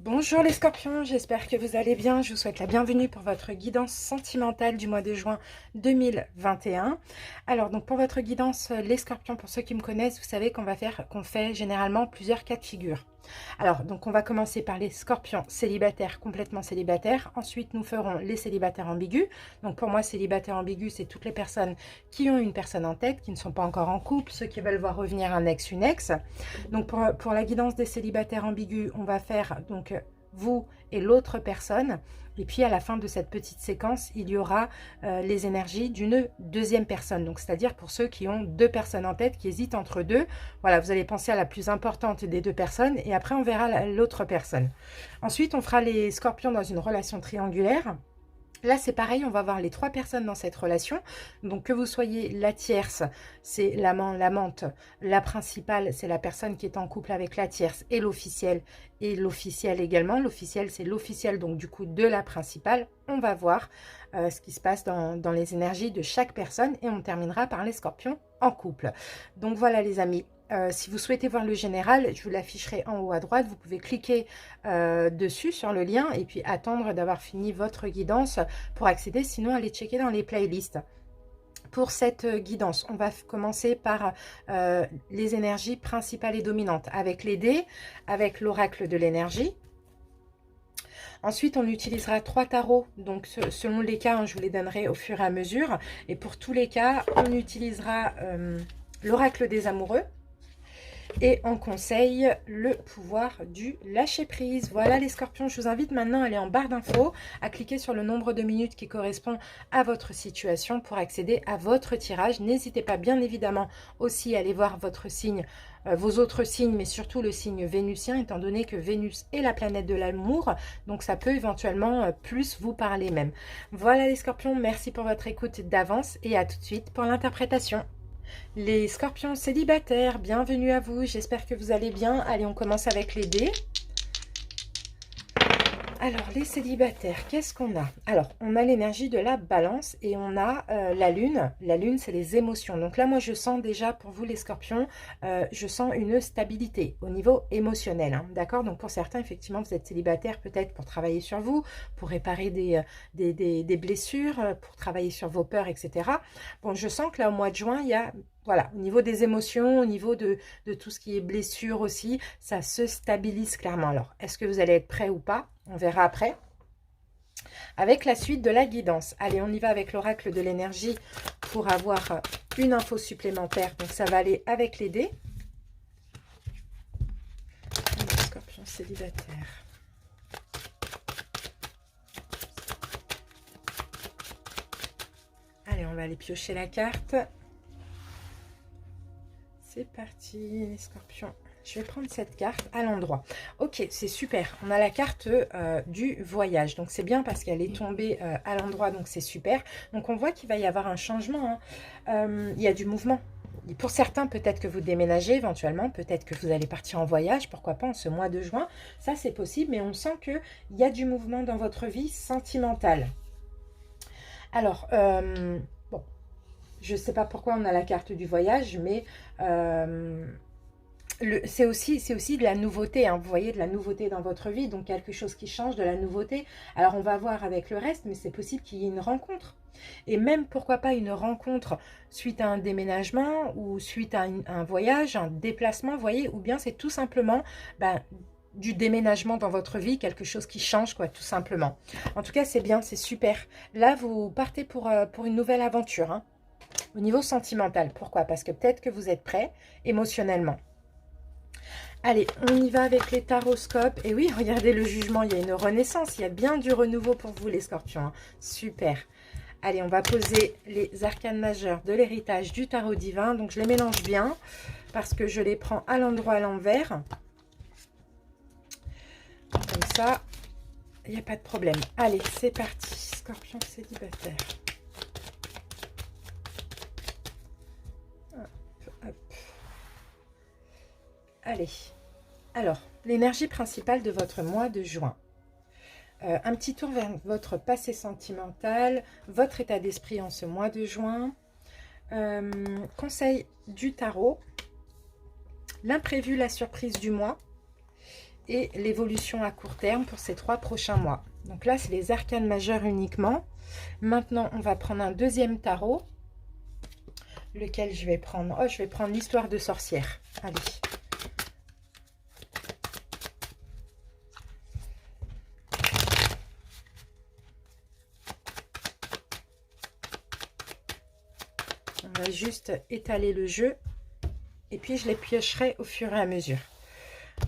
Bonjour les scorpions, j'espère que vous allez bien. Je vous souhaite la bienvenue pour votre guidance sentimentale du mois de juin 2021. Alors donc pour votre guidance, les scorpions, pour ceux qui me connaissent, vous savez qu'on fait généralement plusieurs cas de figure. Alors donc on va commencer par les scorpions célibataires, complètement célibataires. Ensuite nous ferons les célibataires ambigus. Donc pour moi célibataire ambigu, c'est toutes les personnes qui ont une personne en tête, qui ne sont pas encore en couple, ceux qui veulent voir revenir un ex, une ex. Donc pour la guidance des célibataires ambigus, on va faire donc vous et l'autre personne. Et puis à la fin de cette petite séquence, il y aura les énergies d'une deuxième personne. Donc c'est-à-dire pour ceux qui ont deux personnes en tête, qui hésitent entre deux. Voilà, vous allez penser à la plus importante des deux personnes et après on verra l'autre personne. Ensuite, on fera les scorpions dans une relation triangulaire. Là, c'est pareil, on va voir les trois personnes dans cette relation. Donc, que vous soyez la tierce, c'est l'amant, l'amante. La principale, c'est la personne qui est en couple avec la tierce et l'officiel également. L'officiel, c'est l'officiel, donc du coup, de la principale. On va voir ce qui se passe dans les énergies de chaque personne et on terminera par les scorpions en couple. Donc, voilà les amis. Si vous souhaitez voir le général, je vous l'afficherai en haut à droite. Vous pouvez cliquer dessus sur le lien et puis attendre d'avoir fini votre guidance pour accéder. Sinon, allez checker dans les playlists. Pour cette guidance, on va commencer par les énergies principales et dominantes avec les dés, avec l'oracle de l'énergie. Ensuite, on utilisera 3 tarots, donc selon les cas, hein, je vous les donnerai au fur et à mesure. Et pour tous les cas, on utilisera l'oracle des amoureux. Et en conseil, le pouvoir du lâcher-prise. Voilà les scorpions, je vous invite maintenant à aller en barre d'infos, à cliquer sur le nombre de minutes qui correspond à votre situation pour accéder à votre tirage. N'hésitez pas bien évidemment aussi à aller voir votre signe, vos autres signes, mais surtout le signe vénusien, étant donné que Vénus est la planète de l'amour, donc ça peut éventuellement plus vous parler même. Voilà les scorpions, merci pour votre écoute d'avance et à tout de suite pour l'interprétation. Les scorpions célibataires, bienvenue à vous, j'espère que vous allez bien. Allez, on commence avec les dés. Alors, les célibataires, qu'est-ce qu'on a? Alors, on a l'énergie de la balance et on a la lune. La lune, c'est les émotions. Donc là, moi, je sens déjà, pour vous les scorpions, je sens une stabilité au niveau émotionnel. Hein, d'accord? Donc pour certains, effectivement, vous êtes célibataire peut-être pour travailler sur vous, pour réparer des blessures, pour travailler sur vos peurs, etc. Bon, je sens que là, au mois de juin, il y a... Voilà, au niveau des émotions, au niveau de tout ce qui est blessure aussi, ça se stabilise clairement. Alors, est-ce que vous allez être prêt ou pas? On verra après. Avec la suite de la guidance. Allez, on y va avec l'oracle de l'énergie pour avoir une info supplémentaire. Donc, ça va aller avec les dés. Scorpion célibataire. Allez, on va aller piocher la carte. C'est parti, les scorpions. Je vais prendre cette carte à l'endroit. Ok, c'est super. On a la carte du voyage. Donc, c'est bien parce qu'elle est tombée à l'endroit. Donc, c'est super. Donc, on voit qu'il va y avoir un changement. Hein. Il y a du mouvement. Et pour certains, peut-être que vous déménagez éventuellement. Peut-être que vous allez partir en voyage. Pourquoi pas en ce mois de juin. Ça, c'est possible. Mais on sent qu'il y a du mouvement dans votre vie sentimentale. Alors, bon. Je ne sais pas pourquoi on a la carte du voyage, mais c'est aussi de la nouveauté, hein, vous voyez, de la nouveauté dans votre vie, donc quelque chose qui change, de la nouveauté. Alors, on va voir avec le reste, mais c'est possible qu'il y ait une rencontre. Et même, pourquoi pas, une rencontre suite à un déménagement ou suite à un voyage, un déplacement, vous voyez, ou bien c'est tout simplement... du déménagement dans votre vie, quelque chose qui change, quoi, tout simplement. En tout cas, c'est bien, c'est super. Là, vous partez pour une nouvelle aventure, hein. Au niveau sentimental, pourquoi? Parce que peut-être que vous êtes prêt émotionnellement. Allez, on y va avec les taroscopes. Et oui, regardez le jugement, il y a une renaissance, il y a bien du renouveau pour vous les scorpions. Hein. Super. Allez, on va poser les arcanes majeures de l'héritage du tarot divin. Donc, je les mélange bien parce que je les prends à l'endroit, à l'envers. Comme ça, il n'y a pas de problème. Allez, c'est parti. Scorpion célibataire. Hop. Allez, alors, l'énergie principale de votre mois de juin. Un petit tour vers votre passé sentimental, votre état d'esprit en ce mois de juin. Conseil du tarot, l'imprévu, la surprise du mois. et l'évolution à court terme pour ces 3 prochains mois. Donc là, c'est les arcanes majeures uniquement. Maintenant, on va prendre un deuxième tarot. Lequel je vais prendre? Oh, je vais prendre l'histoire de sorcière. Allez. On va juste étaler le jeu. Et puis, je les piocherai au fur et à mesure.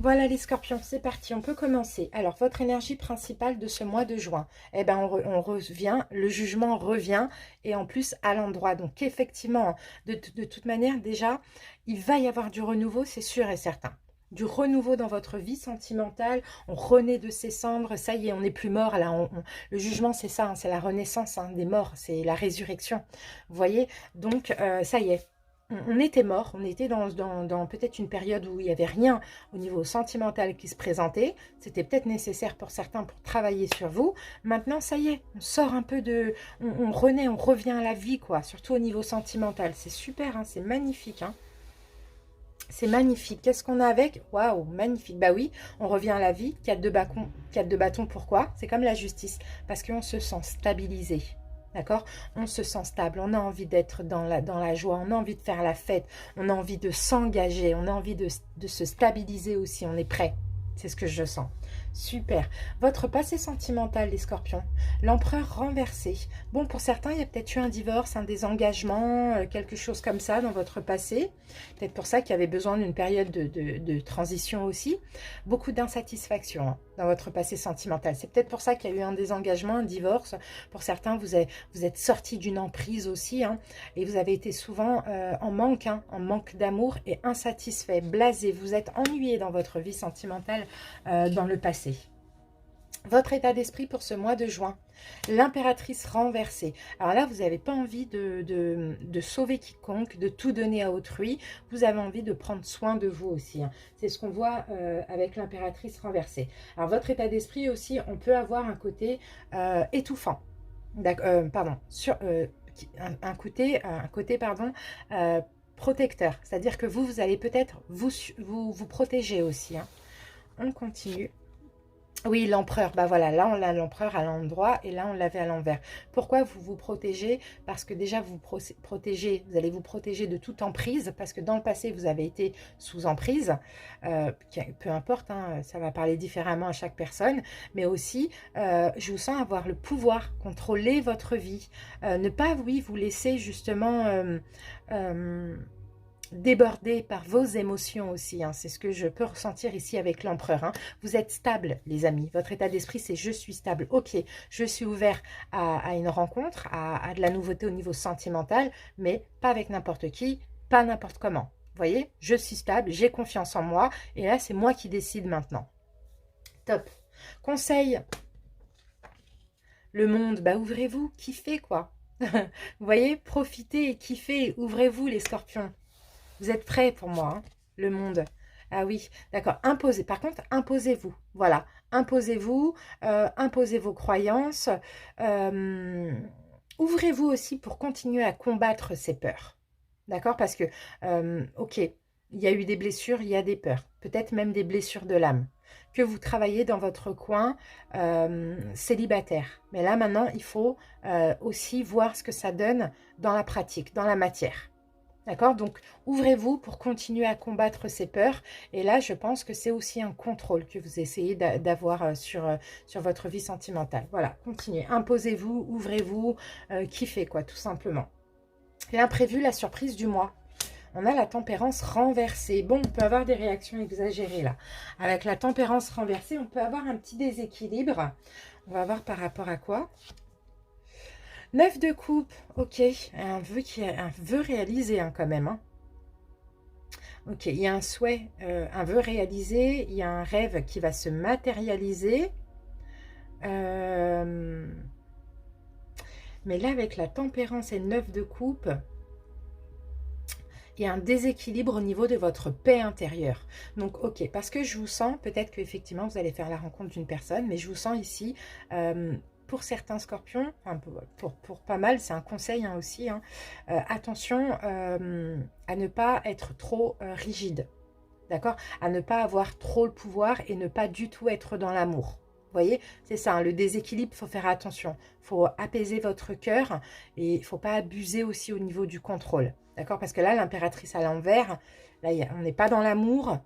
Voilà les scorpions, c'est parti, on peut commencer. Alors, votre énergie principale de ce mois de juin, eh ben, on revient, le jugement revient, et en plus à l'endroit. Donc, effectivement, de toute manière, déjà, il va y avoir du renouveau, c'est sûr et certain. Du renouveau dans votre vie sentimentale, on renaît de ses cendres, ça y est, on n'est plus mort. Là, le jugement, c'est ça, hein, c'est la renaissance des morts, c'est la résurrection. Vous voyez, donc, ça y est. On était mort, on était dans peut-être une période où il n'y avait rien au niveau sentimental qui se présentait. C'était peut-être nécessaire pour certains pour travailler sur vous. Maintenant, ça y est, on sort un peu de... On renaît, on revient à la vie, quoi. Surtout au niveau sentimental. C'est super, hein, c'est magnifique. Hein. C'est magnifique. Qu'est-ce qu'on a avec? Waouh, magnifique. Bah oui, on revient à la vie. 4 de bâton, pourquoi? C'est comme la justice. Parce qu'on se sent stabilisé. D'accord? On se sent stable, on a envie d'être dans la joie, on a envie de faire la fête, on a envie de s'engager, on a envie de se stabiliser aussi, on est prêt. C'est ce que je sens. Super. Votre passé sentimental, les scorpions. L'empereur renversé. Bon, pour certains, il y a peut-être eu un divorce, un désengagement, quelque chose comme ça dans votre passé. Peut-être pour ça qu'il y avait besoin d'une période de transition aussi. Beaucoup d'insatisfaction hein, dans votre passé sentimental. C'est peut-être pour ça qu'il y a eu un désengagement, un divorce. Pour certains, vous êtes sorti d'une emprise aussi. Hein, et vous avez été souvent en manque d'amour et insatisfait, blasé. Vous êtes ennuyé dans votre vie sentimentale dans le passé. Votre état d'esprit pour ce mois de juin. L'impératrice renversée. Alors là, vous n'avez pas envie de sauver quiconque, de tout donner à autrui. Vous avez envie de prendre soin de vous aussi. Hein. C'est ce qu'on voit avec l'impératrice renversée. Alors, votre état d'esprit aussi, on peut avoir un côté étouffant. Pardon. Un côté protecteur. C'est-à-dire que vous allez peut-être vous protéger aussi. Hein. On continue. Oui, l'empereur, bah voilà, là on a l'empereur à l'endroit et là on l'avait à l'envers. Pourquoi vous vous protégez? Parce que déjà vous allez vous protéger de toute emprise, parce que dans le passé vous avez été sous emprise, peu importe, hein, ça va parler différemment à chaque personne, mais aussi je vous sens avoir le pouvoir, contrôler votre vie, ne pas, oui, vous laisser justement... débordé par vos émotions aussi, hein. C'est ce que je peux ressentir ici avec l'empereur. Hein. Vous êtes stable, les amis. Votre état d'esprit, c'est je suis stable. Ok, je suis ouvert à une rencontre, à de la nouveauté au niveau sentimental, mais pas avec n'importe qui, pas n'importe comment. Vous voyez, je suis stable, j'ai confiance en moi, et là, c'est moi qui décide maintenant. Top. Conseil, le monde, bah ouvrez-vous, kiffez quoi. Vous voyez, profitez et kiffez, ouvrez-vous les scorpions. Vous êtes prêts pour moi, hein, le monde. Ah oui, d'accord. Imposez. Par contre, imposez-vous. Voilà. Imposez-vous. Imposez vos croyances. Ouvrez-vous aussi pour continuer à combattre ces peurs. D'accord? Parce que, ok, il y a eu des blessures, il y a des peurs. Peut-être même des blessures de l'âme. Que vous travaillez dans votre coin célibataire. Mais là, maintenant, il faut aussi voir ce que ça donne dans la pratique, dans la matière. D'accord? Donc, ouvrez-vous pour continuer à combattre ces peurs. Et là, je pense que c'est aussi un contrôle que vous essayez d'avoir sur votre vie sentimentale. Voilà, continuez. Imposez-vous, ouvrez-vous, kiffez, quoi, tout simplement. L'imprévu, la surprise du mois. On a la tempérance renversée. Bon, on peut avoir des réactions exagérées, là. Avec la tempérance renversée, on peut avoir un petit déséquilibre. On va voir par rapport à quoi. 9 de coupe, ok, un vœu réalisé hein, quand même. Hein. Ok, il y a un souhait, un vœu réalisé, il y a un rêve qui va se matérialiser. Mais là, avec la tempérance et le 9 de coupe, il y a un déséquilibre au niveau de votre paix intérieure. Donc, ok, parce que je vous sens, peut-être qu'effectivement, vous allez faire la rencontre d'une personne, mais je vous sens ici... pour certains scorpions, enfin pour pas mal, c'est un conseil hein, aussi, hein, attention à ne pas être trop rigide. D'accord? À ne pas avoir trop le pouvoir et ne pas du tout être dans l'amour. Vous voyez, c'est ça, hein, le déséquilibre, il faut faire attention. Il faut apaiser votre cœur et il ne faut pas abuser aussi au niveau du contrôle. D'accord? Parce que là, l'impératrice à l'envers, là, on n'est pas dans l'amour,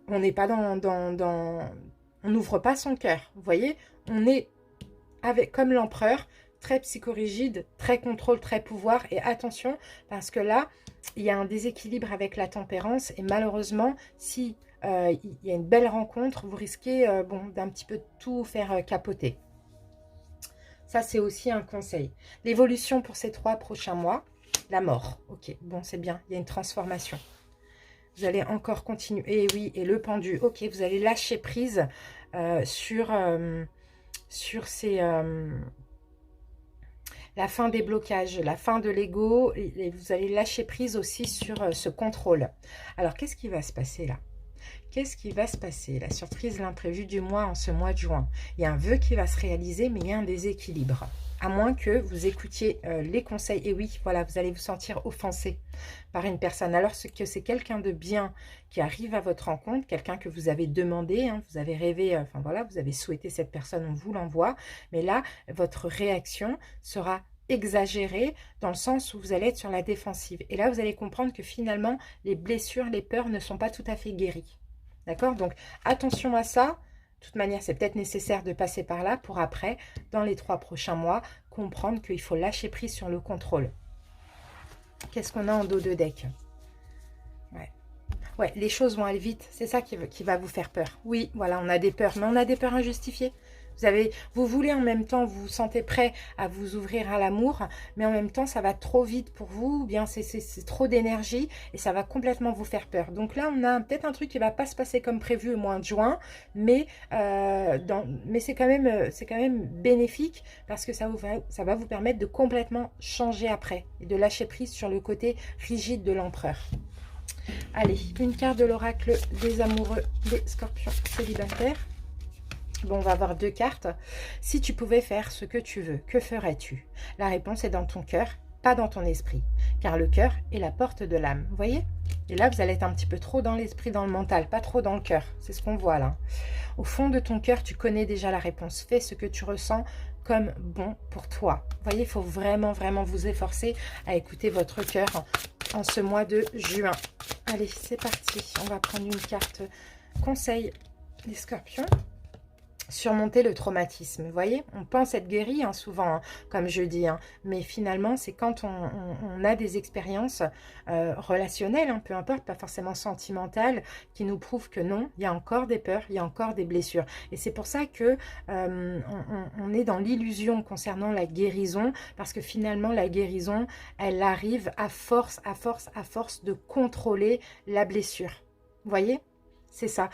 on n'est pas on n'ouvre pas son cœur. Vous voyez, on est avec, comme l'empereur, très psychorigide, très contrôle, très pouvoir. Et attention, parce que là, il y a un déséquilibre avec la tempérance. Et malheureusement, si il y a une belle rencontre, vous risquez bon, d'un petit peu tout faire capoter. Ça, c'est aussi un conseil. L'évolution pour ces 3 prochains mois, la mort. Ok, bon, c'est bien, il y a une transformation. Vous allez encore continuer. Et oui, et le pendu. Ok, vous allez lâcher prise sur ces... la fin des blocages, la fin de l'ego. Et vous allez lâcher prise aussi sur ce contrôle. Alors, qu'est-ce qui va se passer là? Qu'est-ce qui va se passer? La surprise, l'imprévu du mois en ce mois de juin. Il y a un vœu qui va se réaliser, mais il y a un déséquilibre. À moins que vous écoutiez les conseils. Et oui, voilà, vous allez vous sentir offensé par une personne. Alors que c'est quelqu'un de bien qui arrive à votre rencontre, quelqu'un que vous avez demandé, hein, vous avez rêvé, enfin voilà, vous avez souhaité cette personne, on vous l'envoie. Mais là, votre réaction sera exagérée dans le sens où vous allez être sur la défensive. Et là, vous allez comprendre que finalement, les blessures, les peurs ne sont pas tout à fait guéries. D'accord? Donc, attention à ça. De toute manière, c'est peut-être nécessaire de passer par là pour après, dans les 3 prochains mois, comprendre qu'il faut lâcher prise sur le contrôle. Qu'est-ce qu'on a en dos de deck? Ouais, les choses vont aller vite. C'est ça qui va vous faire peur. Oui, voilà, on a des peurs, mais on a des peurs injustifiées. Vous voulez en même temps, vous vous sentez prêt à vous ouvrir à l'amour, mais en même temps, ça va trop vite pour vous, ou bien c'est trop d'énergie et ça va complètement vous faire peur. Donc là, on a peut-être un truc qui ne va pas se passer comme prévu au mois de juin, mais c'est quand même bénéfique parce que ça va vous permettre de complètement changer après et de lâcher prise sur le côté rigide de l'empereur. Allez, une carte de l'oracle des amoureux, des scorpions célibataires. Bon, on va avoir 2 cartes. Si tu pouvais faire ce que tu veux, que ferais-tu? La réponse est dans ton cœur, pas dans ton esprit. Car le cœur est la porte de l'âme. Vous voyez? Et là, vous allez être un petit peu trop dans l'esprit, dans le mental, pas trop dans le cœur. C'est ce qu'on voit là. Au fond de ton cœur, tu connais déjà la réponse. Fais ce que tu ressens comme bon pour toi. Vous voyez, il faut vraiment, vraiment vous efforcer à écouter votre cœur en ce mois de juin. Allez, c'est parti. On va prendre une carte conseil des scorpions. Surmonter le traumatisme. Vous voyez, on pense être guéri hein, souvent, hein, comme je dis, hein, mais finalement, c'est quand on a des expériences relationnelles, hein, peu importe, pas forcément sentimentales, qui nous prouvent que non, il y a encore des peurs, il y a encore des blessures. Et c'est pour ça que on est dans l'illusion concernant la guérison, parce que finalement, la guérison, elle arrive à force de contrôler la blessure. Vous voyez, c'est ça.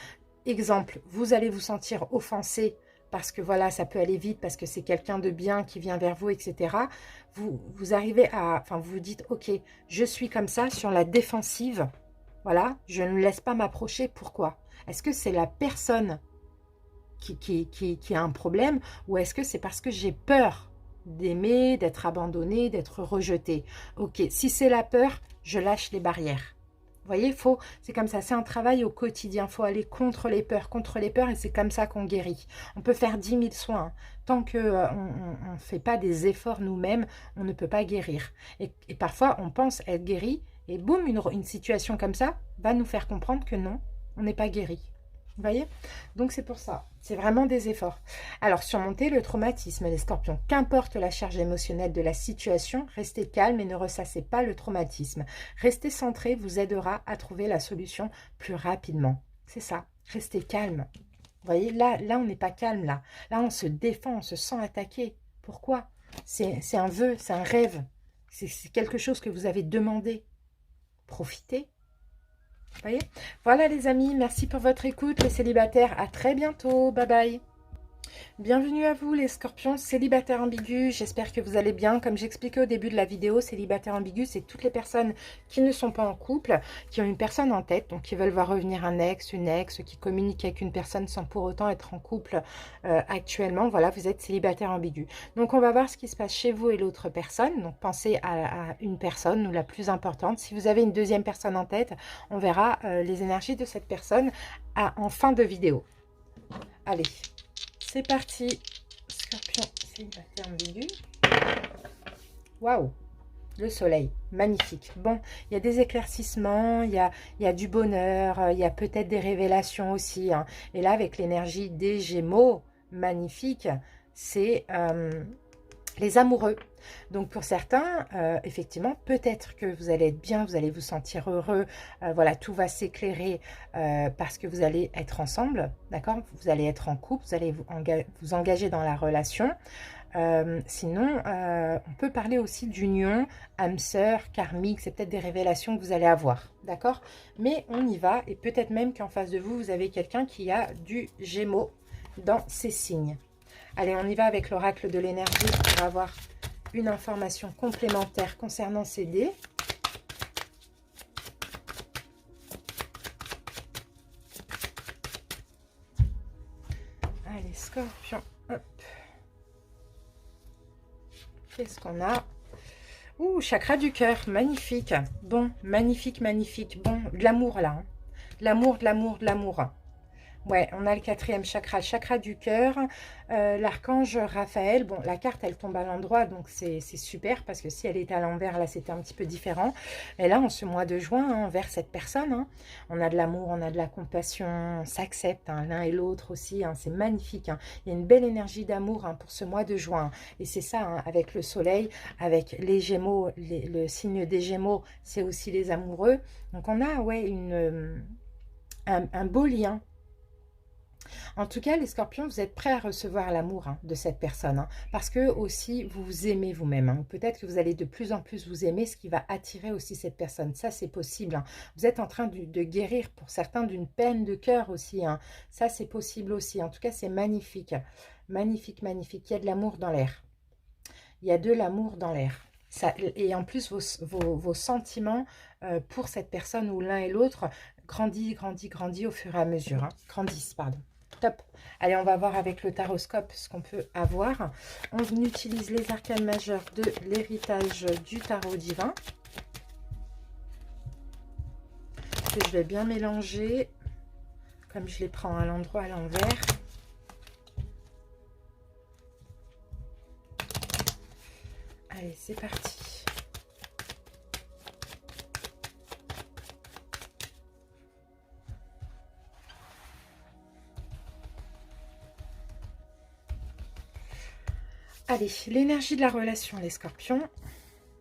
Exemple, vous allez vous sentir offensé parce que voilà, ça peut aller vite, parce que c'est quelqu'un de bien qui vient vers vous, etc. Vous arrivez à, enfin, vous vous dites, ok, je suis comme ça sur la défensive, voilà, je ne laisse pas m'approcher. Pourquoi? Est-ce que c'est la personne qui a un problème, ou est-ce que c'est parce que j'ai peur d'aimer, d'être abandonné, d'être rejeté? Ok, si c'est la peur, je lâche les barrières. Vous voyez, c'est comme ça, c'est un travail au quotidien. Il faut aller contre les peurs, et c'est comme ça qu'on guérit. On peut faire 10 000 soins. Hein. Tant qu'on ne fait pas des efforts nous-mêmes, on ne peut pas guérir. Et parfois, on pense être guéri, et boum, une situation comme ça va nous faire comprendre que non, on n'est pas guéri. Vous voyez? Donc c'est pour ça. C'est vraiment des efforts. Alors, surmonter le traumatisme, les scorpions. Qu'importe la charge émotionnelle de la situation, restez calme et ne ressassez pas le traumatisme. Rester centré vous aidera à trouver la solution plus rapidement. C'est ça. Restez calme. Vous voyez, là on n'est pas calme, là. Là, on se défend, on se sent attaqué. Pourquoi? C'est un vœu, c'est un rêve. C'est quelque chose que vous avez demandé. Profitez. Vous voyez? Voilà les amis, merci pour votre écoute, les célibataires, à très bientôt, bye bye. Bienvenue à vous les scorpions célibataires ambigus, j'espère que vous allez bien. Comme j'expliquais au début de la vidéo, célibataire ambigu, c'est toutes les personnes qui ne sont pas en couple, qui ont une personne en tête, donc qui veulent voir revenir un ex, une ex, qui communiquent avec une personne sans pour autant être en couple actuellement. Voilà, vous êtes célibataire ambigu. Donc on va voir ce qui se passe chez vous et l'autre personne. Donc pensez à une personne ou la plus importante. Si vous avez une deuxième personne en tête, on verra les énergies de cette personne en fin de vidéo. Allez. C'est parti, scorpion célibataire ambigu. Waouh, le soleil, magnifique. Bon, il y a des éclaircissements, il y a du bonheur, il y a peut-être des révélations aussi. Hein. Et là, avec l'énergie des Gémeaux, magnifique, c'est les amoureux. Donc pour certains, effectivement, peut-être que vous allez être bien, vous allez vous sentir heureux, voilà, tout va s'éclairer parce que vous allez être ensemble, d'accord? Vous allez être en couple, vous allez vous engager dans la relation. Sinon, on peut parler aussi d'union, âme sœur, karmique, c'est peut-être des révélations que vous allez avoir, d'accord? Mais on y va, et peut-être même qu'en face de vous, vous avez quelqu'un qui a du Gémeaux dans ses signes. Allez, on y va avec l'oracle de l'énergie pour avoir une information complémentaire concernant ces dés. Allez, scorpion, hop. Qu'est-ce qu'on a? Ouh, chakra du cœur, magnifique. Bon, magnifique, magnifique. Bon, de l'amour là. Hein. De l'amour, de l'amour, de l'amour. Ouais, on a le quatrième chakra, chakra du cœur, l'archange Raphaël. Bon, la carte, elle tombe à l'endroit, donc c'est super, parce que si elle était à l'envers, là, c'était un petit peu différent. Mais là, en ce mois de juin, hein, vers cette personne, hein, on a de l'amour, on a de la compassion, on s'accepte, hein, l'un et l'autre aussi, hein, c'est magnifique. Hein. Il y a une belle énergie d'amour hein, pour ce mois de juin. Et c'est ça, hein, avec le soleil, avec les Gémeaux, le signe des Gémeaux, c'est aussi les amoureux. Donc, on a, ouais, un beau lien. En tout cas, les scorpions, vous êtes prêts à recevoir l'amour hein, de cette personne. Hein, parce que aussi, vous vous aimez vous-même. Hein. Peut-être que vous allez de plus en plus vous aimer, ce qui va attirer aussi cette personne. Ça, c'est possible. Hein. Vous êtes en train de guérir pour certains d'une peine de cœur aussi. Hein. Ça, c'est possible aussi. En tout cas, c'est magnifique. Magnifique, magnifique. Il y a de l'amour dans l'air. Il y a de l'amour dans l'air. Et en plus, vos sentiments pour cette personne ou l'un et l'autre grandissent au fur et à mesure. Hein. Grandissent, pardon. Top. Allez, on va voir avec le taroscope ce qu'on peut avoir. On utilise les arcanes majeurs de l'héritage du tarot divin. Que je vais bien mélanger, comme je les prends à l'endroit à l'envers. Allez, c'est parti. Allez, l'énergie de la relation, les scorpions.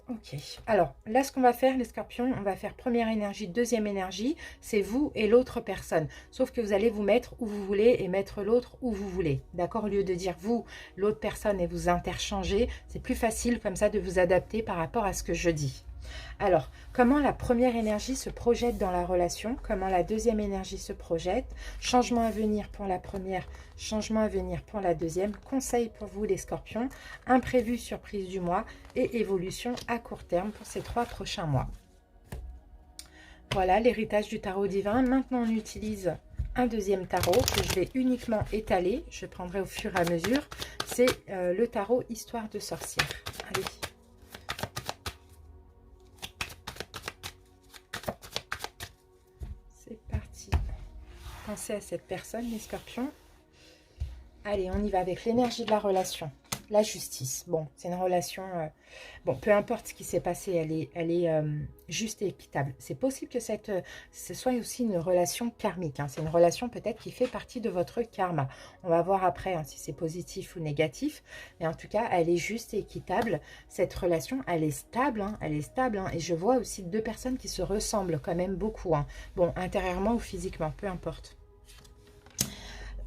Ok, alors là ce qu'on va faire les scorpions, on va faire première énergie, deuxième énergie, c'est vous et l'autre personne. Sauf que vous allez vous mettre où vous voulez et mettre l'autre où vous voulez. D'accord? Au lieu de dire vous, l'autre personne et vous interchanger, c'est plus facile comme ça de vous adapter par rapport à ce que je dis. Alors, comment la première énergie se projette dans la relation? Comment la deuxième énergie se projette? Changement à venir pour la première, changement à venir pour la deuxième. Conseil pour vous les scorpions, imprévu, surprise du mois et évolution à court terme pour ces 3 prochains mois. Voilà l'héritage du tarot divin. Maintenant, on utilise un deuxième tarot que je vais uniquement étaler. Je prendrai au fur et à mesure. C'est le tarot Histoire de sorcière. Allez. Pensez à cette personne, les scorpions. Allez, on y va avec l'énergie de la relation. La justice. Bon, c'est une relation... bon, peu importe ce qui s'est passé, elle est juste et équitable. C'est possible que ce soit aussi une relation karmique. Hein. C'est une relation peut-être qui fait partie de votre karma. On va voir après hein, si c'est positif ou négatif. Mais en tout cas, elle est juste et équitable. Cette relation, elle est stable. Hein, elle est stable. Hein, et je vois aussi 2 personnes qui se ressemblent quand même beaucoup. Hein. Bon, intérieurement ou physiquement, peu importe.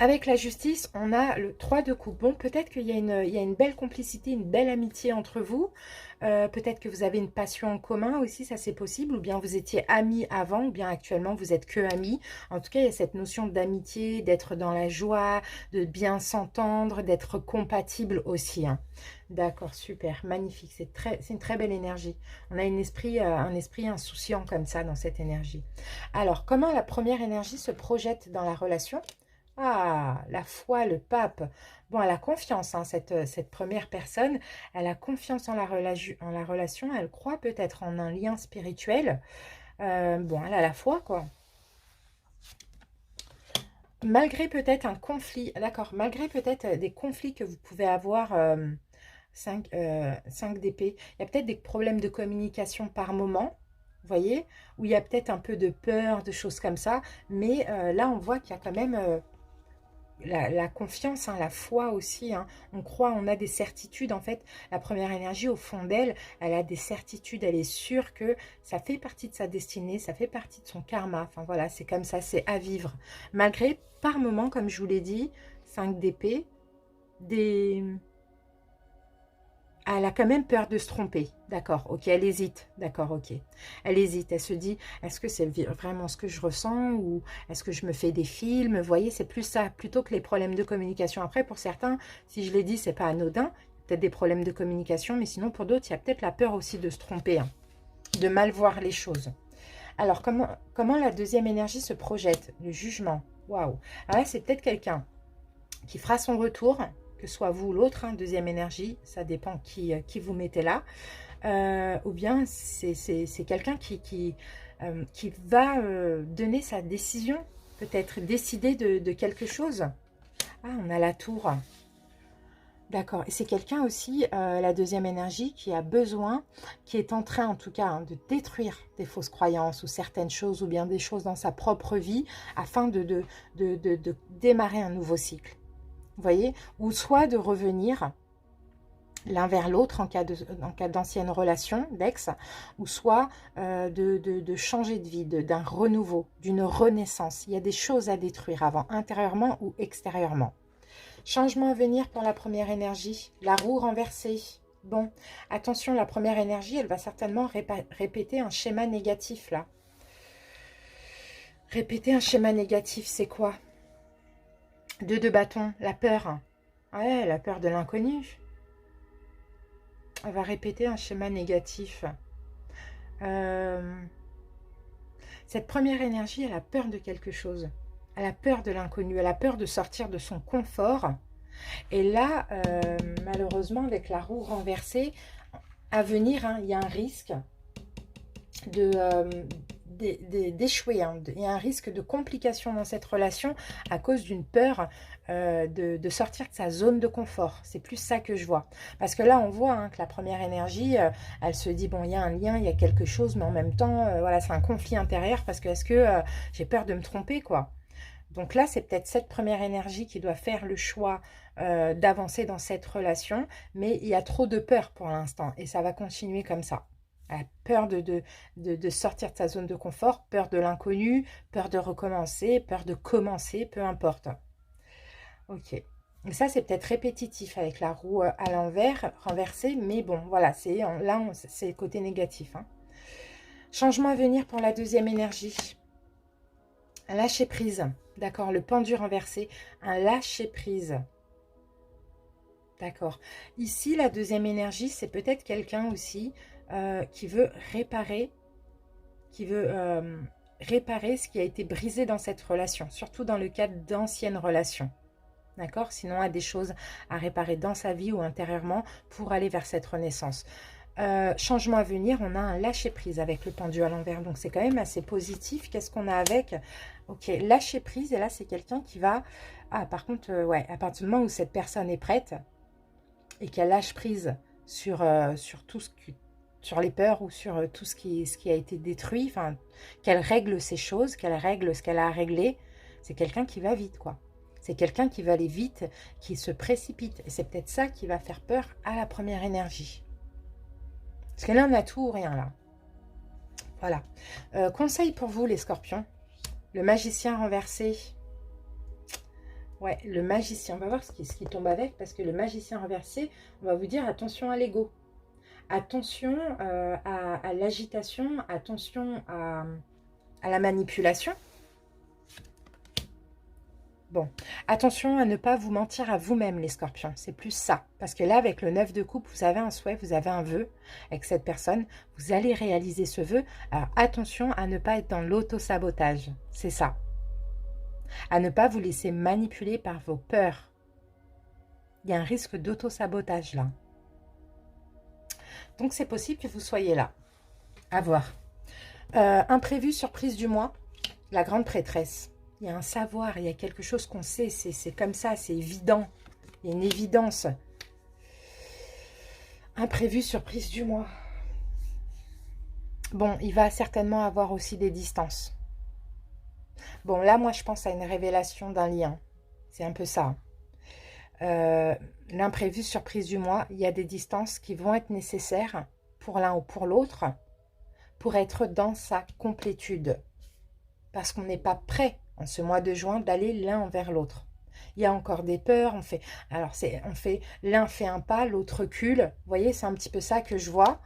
Avec la justice, on a le 3 de coupe. Bon, peut-être qu'il y a il y a une belle complicité, une belle amitié entre vous. Peut-être que vous avez une passion en commun aussi, ça c'est possible. Ou bien vous étiez amis avant, ou bien actuellement vous êtes que amis. En tout cas, il y a cette notion d'amitié, d'être dans la joie, de bien s'entendre, d'être compatible aussi, hein. D'accord, super, magnifique. C'est une très belle énergie. On a un esprit insouciant comme ça dans cette énergie. Alors, comment la première énergie se projette dans la relation? Ah, la foi, le pape. Bon, elle a confiance, hein, cette première personne. Elle a confiance en la relation. Elle croit peut-être en un lien spirituel. Bon, elle a la foi, quoi. Malgré peut-être un conflit, d'accord, malgré peut-être des conflits que vous pouvez avoir, 5 d'épée, il y a peut-être des problèmes de communication par moment, vous voyez, où il y a peut-être un peu de peur, de choses comme ça. Mais là, on voit qu'il y a quand même la confiance, hein, la foi aussi, hein. On croit, on a des certitudes en fait. La première énergie au fond d'elle, elle a des certitudes, elle est sûre que ça fait partie de sa destinée, ça fait partie de son karma. Enfin voilà, c'est comme ça, c'est à vivre. Malgré, par moments, comme je vous l'ai dit, 5 d'épée, des... elle a quand même peur de se tromper. D'accord, ok, elle hésite. D'accord, ok. Elle hésite, elle se dit, est-ce que c'est vraiment ce que je ressens ou est-ce que je me fais des films? Vous voyez, c'est plus ça, plutôt que les problèmes de communication. Après, pour certains, si je l'ai dit, c'est pas anodin. Peut-être des problèmes de communication, mais sinon, pour d'autres, il y a peut-être la peur aussi de se tromper, hein, de mal voir les choses. Alors, comment la deuxième énergie se projette? Le jugement. Waouh. Alors là, c'est peut-être quelqu'un qui fera son retour, que ce soit vous ou l'autre, hein, deuxième énergie, ça dépend qui vous mettez là. Ou bien c'est quelqu'un qui va donner sa décision, peut-être décider de quelque chose. Ah, on a la tour. D'accord. Et c'est quelqu'un aussi, la deuxième énergie, qui a besoin, qui est en train en tout cas, hein, de détruire des fausses croyances ou certaines choses, ou bien des choses dans sa propre vie, afin de démarrer un nouveau cycle. Vous voyez? Ou soit de revenir l'un vers l'autre en cas d'ancienne relation, d'ex, ou soit de changer de vie, d'un renouveau, d'une renaissance. Il y a des choses à détruire avant, intérieurement ou extérieurement. Changement à venir pour la première énergie, la roue renversée. Bon, attention, la première énergie, elle va certainement répéter un schéma négatif, là. Répéter un schéma négatif, c'est quoi? 2 de bâton, la peur. Ouais, la peur de l'inconnu. Elle va répéter un schéma négatif. Cette première énergie, elle a peur de quelque chose. Elle a peur de l'inconnu. Elle a peur de sortir de son confort. Et là, malheureusement, avec la roue renversée, à venir, hein, il y a un risque d'échouer, hein. Il y a un risque de complication dans cette relation à cause d'une peur de sortir de sa zone de confort. C'est plus ça que je vois. Parce que là, on voit, hein, que la première énergie, elle se dit, bon, il y a un lien, il y a quelque chose, mais en même temps, voilà, c'est un conflit intérieur parce que est-ce que j'ai peur de me tromper, quoi. Donc là, c'est peut-être cette première énergie qui doit faire le choix d'avancer dans cette relation, mais il y a trop de peur pour l'instant et ça va continuer comme ça. Elle a peur de sortir de sa zone de confort, peur de l'inconnu, peur de recommencer, peur de commencer, peu importe. Ok. Et ça, c'est peut-être répétitif avec la roue à l'envers, renversée, mais bon, voilà, c'est le côté négatif, hein. Changement à venir pour la deuxième énergie. Un lâcher prise. D'accord, le pendu renversé, un lâcher prise. D'accord. Ici, la deuxième énergie, c'est peut-être quelqu'un aussi qui veut réparer, réparer ce qui a été brisé dans cette relation, surtout dans le cadre d'anciennes relations. D'accord? Sinon, il y a des choses à réparer dans sa vie ou intérieurement pour aller vers cette renaissance. Changement à venir, on a un lâcher prise avec le pendu à l'envers, donc c'est quand même assez positif. Qu'est-ce qu'on a avec? Ok, lâcher prise, et là c'est quelqu'un qui va... Ah, par contre, ouais, à partir du moment où cette personne est prête et qu'elle lâche prise sur tout ce qui... sur les peurs ou sur tout ce qui a été détruit, enfin, qu'elle règle ces choses, qu'elle règle ce qu'elle a à régler, c'est quelqu'un qui va vite, quoi. C'est quelqu'un qui va aller vite, qui se précipite, et c'est peut-être ça qui va faire peur à la première énergie. Parce que là, on a tout ou rien, là. Voilà. Conseil pour vous, les scorpions. Le magicien renversé. Ouais, le magicien. On va voir ce qui tombe avec, parce que le magicien renversé, on va vous dire attention à l'ego. Attention à l'agitation, attention à la manipulation. Bon, attention à ne pas vous mentir à vous-même, les scorpions. C'est plus ça. Parce que là, avec le 9 de coupe, vous avez un souhait, vous avez un vœu avec cette personne. Vous allez réaliser ce vœu. Alors, attention à ne pas être dans l'auto-sabotage. C'est ça. À ne pas vous laisser manipuler par vos peurs. Il y a un risque d'auto-sabotage là. Donc, c'est possible que vous soyez là. À voir. Imprévu, surprise du mois. La grande prêtresse. Il y a un savoir, il y a quelque chose qu'on sait, c'est comme ça, c'est évident. Il y a une évidence. Imprévu, surprise du mois. Bon, il va certainement avoir aussi des distances. Bon, là, moi, je pense à une révélation d'un lien. C'est un peu ça. L'imprévu, surprise du mois, il y a des distances qui vont être nécessaires pour l'un ou pour l'autre pour être dans sa complétude. Parce qu'on n'est pas prêt en ce mois de juin d'aller l'un envers l'autre. Il y a encore des peurs, l'un fait un pas, l'autre recule. Vous voyez, c'est un petit peu ça que je vois.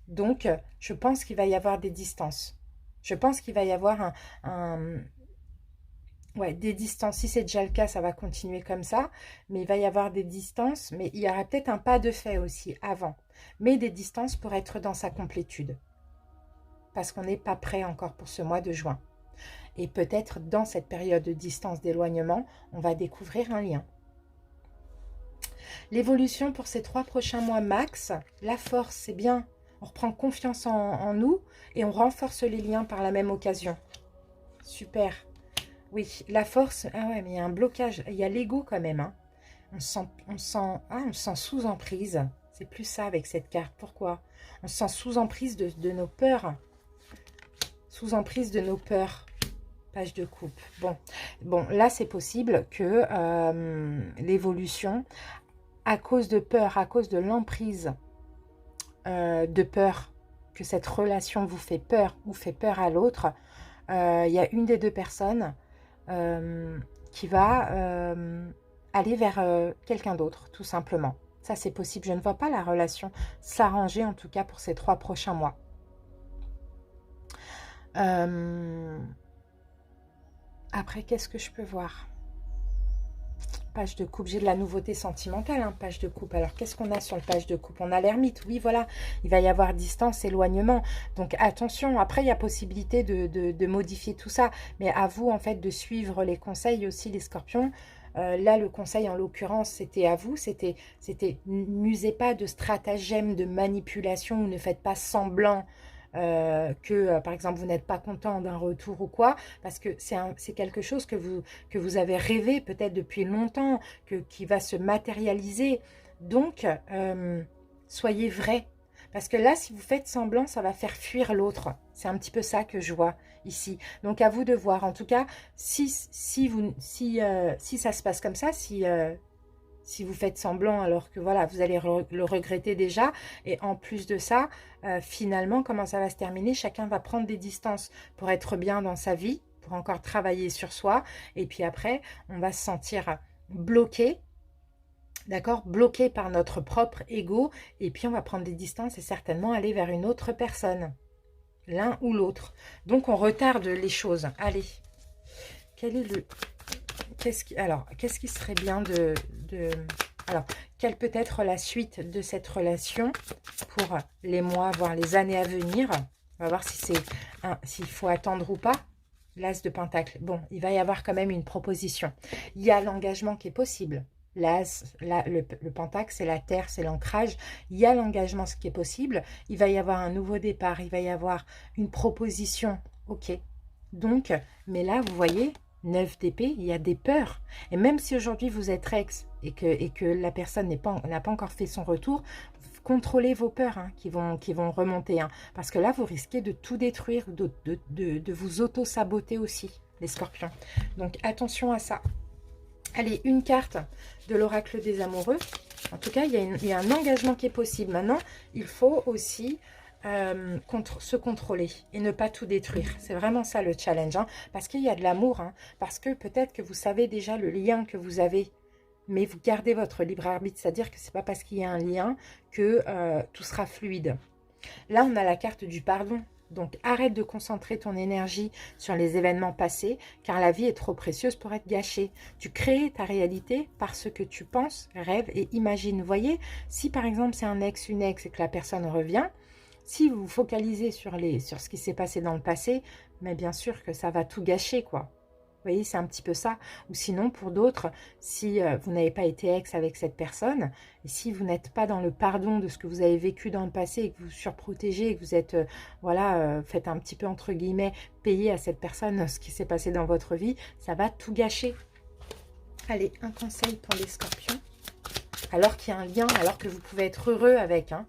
Donc, je pense qu'il va y avoir des distances. Je pense qu'il va y avoir des distances. Si c'est déjà le cas, ça va continuer comme ça. Mais il va y avoir des distances. Mais il y aura peut-être un pas de fait aussi avant. Mais des distances pour être dans sa complétude. Parce qu'on n'est pas prêt encore pour ce mois de juin. Et peut-être dans cette période de distance d'éloignement, on va découvrir un lien. L'évolution pour ces 3 prochains mois max, la force, c'est bien. On reprend confiance en nous et on renforce les liens par la même occasion. Super. Oui, la force, ah ouais, mais il y a un blocage, il y a l'ego quand même. Hein. On sent sous emprise. C'est plus ça avec cette carte. Pourquoi? On se sent sous emprise de nos peurs. Sous emprise de nos peurs. Page de coupe. Bon, là, c'est possible que l'évolution, à cause de peur, à cause de l'emprise de peur, que cette relation vous fait peur ou fait peur à l'autre, il y a une des deux personnes qui va aller vers quelqu'un d'autre, tout simplement. Ça, c'est possible. Je ne vois pas la relation s'arranger, en tout cas, pour ces 3 prochains mois. Après, qu'est-ce que je peux voir? Page de coupe, j'ai de la nouveauté sentimentale, hein, page de coupe. Alors, qu'est-ce qu'on a sur le page de coupe? On a l'ermite, oui, voilà. Il va y avoir distance, éloignement. Donc, attention. Après, il y a possibilité de modifier tout ça. Mais à vous, en fait, de suivre les conseils aussi, les scorpions. Là, le conseil, en l'occurrence, c'était à vous. C'était n'usez pas de stratagèmes de manipulation ou ne faites pas semblant par exemple, vous n'êtes pas content d'un retour ou quoi, parce que c'est quelque chose que vous avez rêvé peut-être depuis longtemps, qui va se matérialiser. Donc, soyez vrai. Parce que là, si vous faites semblant, ça va faire fuir l'autre. C'est un petit peu ça que je vois ici. Donc, à vous de voir. En tout cas, si ça se passe comme ça, si vous faites semblant alors que voilà, vous allez le regretter déjà. Et en plus de ça, finalement, comment ça va se terminer? Chacun va prendre des distances pour être bien dans sa vie, pour encore travailler sur soi. Et puis après, on va se sentir bloqué, d'accord? Bloqué par notre propre ego. Et puis, on va prendre des distances et certainement aller vers une autre personne, l'un ou l'autre. Donc, on retarde les choses. Allez, quel est le... Qu'est-ce qui serait bien alors, quelle peut être la suite de cette relation pour les mois, voire les années à venir? On va voir si s'il faut attendre ou pas. L'As de Pentacle. Bon, il va y avoir quand même une proposition. Il y a l'engagement qui est possible. Le Pentacle, c'est la terre, c'est l'ancrage. Il y a l'engagement, ce qui est possible. Il va y avoir un nouveau départ. Il va y avoir une proposition. Ok. Donc, mais là, vous voyez... 9 d'épée, il y a des peurs. Et même si aujourd'hui vous êtes ex et que la personne n'a pas encore fait son retour, contrôlez vos peurs hein, qui vont remonter. Hein, parce que là, vous risquez de tout détruire, de vous auto-saboter aussi, les scorpions. Donc, attention à ça. Allez, une carte de l'oracle des amoureux. En tout cas, il y a un engagement qui est possible. Maintenant, il faut aussi se contrôler et ne pas tout détruire. C'est vraiment ça le challenge, hein, parce qu'il y a de l'amour, hein, parce que peut-être que vous savez déjà le lien que vous avez, mais vous gardez votre libre arbitre, c'est-à-dire que c'est pas parce qu'il y a un lien que tout sera fluide. Là, on a la carte du pardon. Donc, arrête de concentrer ton énergie sur les événements passés, car la vie est trop précieuse pour être gâchée. Tu crées ta réalité par ce que tu penses, rêves et imagines. Vous voyez, si par exemple c'est un ex, une ex et que la personne revient, si vous vous focalisez sur ce qui s'est passé dans le passé, mais bien sûr que ça va tout gâcher, quoi. Vous voyez, c'est un petit peu ça. Ou sinon, pour d'autres, si vous n'avez pas été ex avec cette personne, et si vous n'êtes pas dans le pardon de ce que vous avez vécu dans le passé, et que vous surprotégez, et que vous êtes, voilà, faites un petit peu, entre guillemets, payer à cette personne ce qui s'est passé dans votre vie, ça va tout gâcher. Allez, un conseil pour les scorpions. Alors qu'il y a un lien, alors que vous pouvez être heureux avec, hein.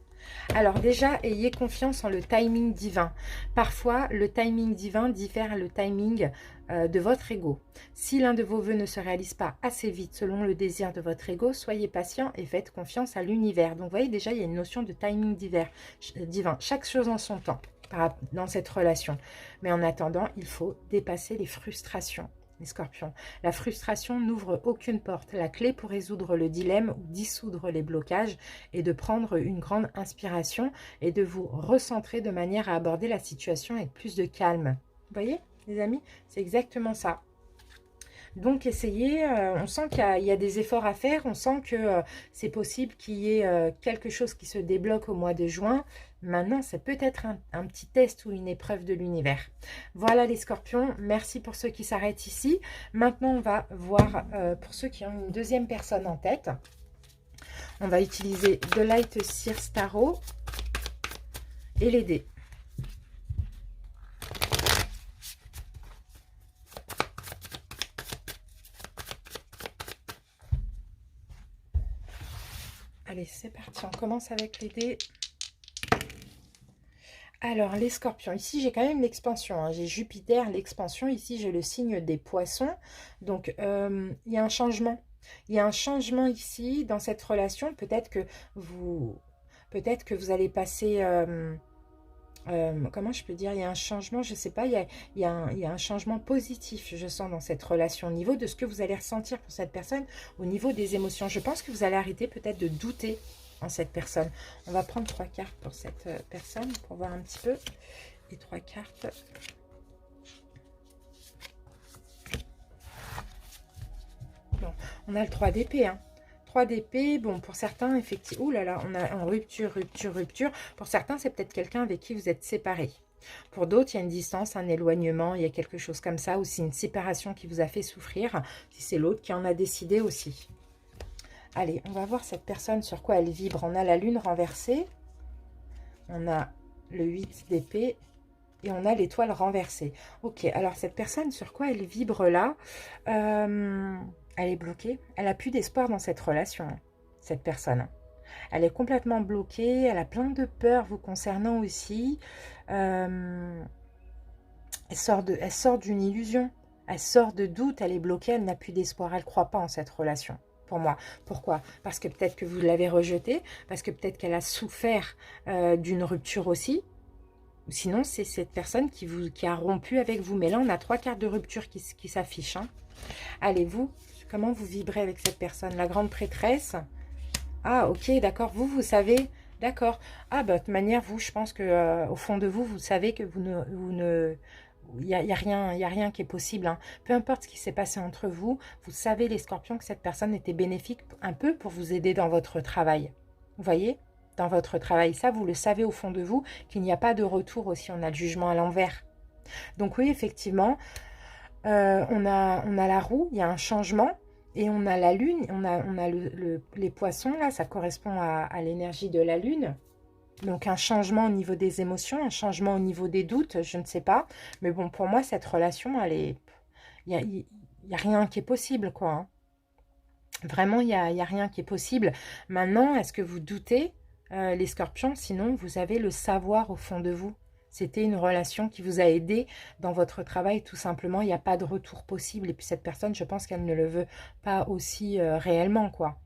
Alors déjà, ayez confiance en le timing divin. Parfois, le timing divin diffère le timing de votre ego. Si l'un de vos vœux ne se réalise pas assez vite selon le désir de votre ego, soyez patient et faites confiance à l'univers. Donc, vous voyez, déjà, il y a une notion de timing divin. Chaque chose en son temps dans cette relation. Mais en attendant, il faut dépasser les frustrations. Les scorpions. La frustration n'ouvre aucune porte. La clé pour résoudre le dilemme ou dissoudre les blocages est de prendre une grande inspiration et de vous recentrer de manière à aborder la situation avec plus de calme. Vous voyez, les amis, c'est exactement ça. Donc, essayez, on sent qu'il y a des efforts à faire, on sent que c'est possible qu'il y ait quelque chose qui se débloque au mois de juin. Maintenant, c'est peut-être un petit test ou une épreuve de l'univers. Voilà les scorpions, merci pour ceux qui s'arrêtent ici. Maintenant, on va voir pour ceux qui ont une deuxième personne en tête. On va utiliser The Light Seers Tarot et les dés. Allez, c'est parti, on commence avec les dés. Alors, les scorpions, ici j'ai quand même l'expansion, hein. J'ai Jupiter, l'expansion, ici j'ai le signe des poissons. Donc, il y a un changement. Il y a un changement ici dans cette relation. Peut-être que vous allez passer... comment je peux dire, il y a un changement, je ne sais pas, il y a un changement positif, je sens, dans cette relation, au niveau de ce que vous allez ressentir pour cette personne, au niveau des émotions. Je pense que vous allez arrêter peut-être de douter en cette personne. On va prendre 3 cartes pour cette personne, pour voir un petit peu. Et 3 cartes. Bon, on a le 3 d'épée, hein. 3 d'épée, bon, pour certains, effectivement, ouh là là, on a en rupture. Pour certains, c'est peut-être quelqu'un avec qui vous êtes séparés. Pour d'autres, il y a une distance, un éloignement, il y a quelque chose comme ça, ou c'est une séparation qui vous a fait souffrir, si c'est l'autre qui en a décidé aussi. Allez, on va voir cette personne sur quoi elle vibre. On a la lune renversée, on a le 8 d'épée, et on a l'étoile renversée. Ok, alors cette personne, sur quoi elle vibre là elle est bloquée. Elle n'a plus d'espoir dans cette relation, cette personne. Elle est complètement bloquée. Elle a plein de peurs vous concernant aussi. Elle sort d'une illusion. Elle sort de doute. Elle est bloquée. Elle n'a plus d'espoir. Elle ne croit pas en cette relation. Pour moi. Pourquoi? Parce que peut-être que vous l'avez rejetée. Parce que peut-être qu'elle a souffert d'une rupture aussi. Sinon, c'est cette personne qui a rompu avec vous. Mais là, on a 3 cartes de rupture qui s'affichent. Hein. Allez, vous... Comment vous vibrez avec cette personne? La grande prêtresse. Ah, ok, d'accord. Vous savez. D'accord. Ah, bah, de toute manière, vous, je pense que au fond de vous, vous savez que il n'y a rien qui est possible. Hein. Peu importe ce qui s'est passé entre vous, vous savez, les scorpions, que cette personne était bénéfique un peu pour vous aider dans votre travail. Vous voyez? Dans votre travail. Ça, vous le savez au fond de vous, qu'il n'y a pas de retour aussi. On a le jugement à l'envers. Donc oui, effectivement... on a la roue, il y a un changement, et on a la lune, on a les poissons, là, ça correspond à l'énergie de la lune. Donc un changement au niveau des émotions, un changement au niveau des doutes, je ne sais pas. Mais bon, pour moi, cette relation, il n'y a rien qui est possible, quoi. Hein. Vraiment, il y a rien qui est possible. Maintenant, est-ce que vous doutez, les scorpions? Sinon, vous avez le savoir au fond de vous. C'était une relation qui vous a aidé dans votre travail, tout simplement. Il n'y a pas de retour possible. Et puis cette personne, je pense qu'elle ne le veut pas aussi réellement, quoi.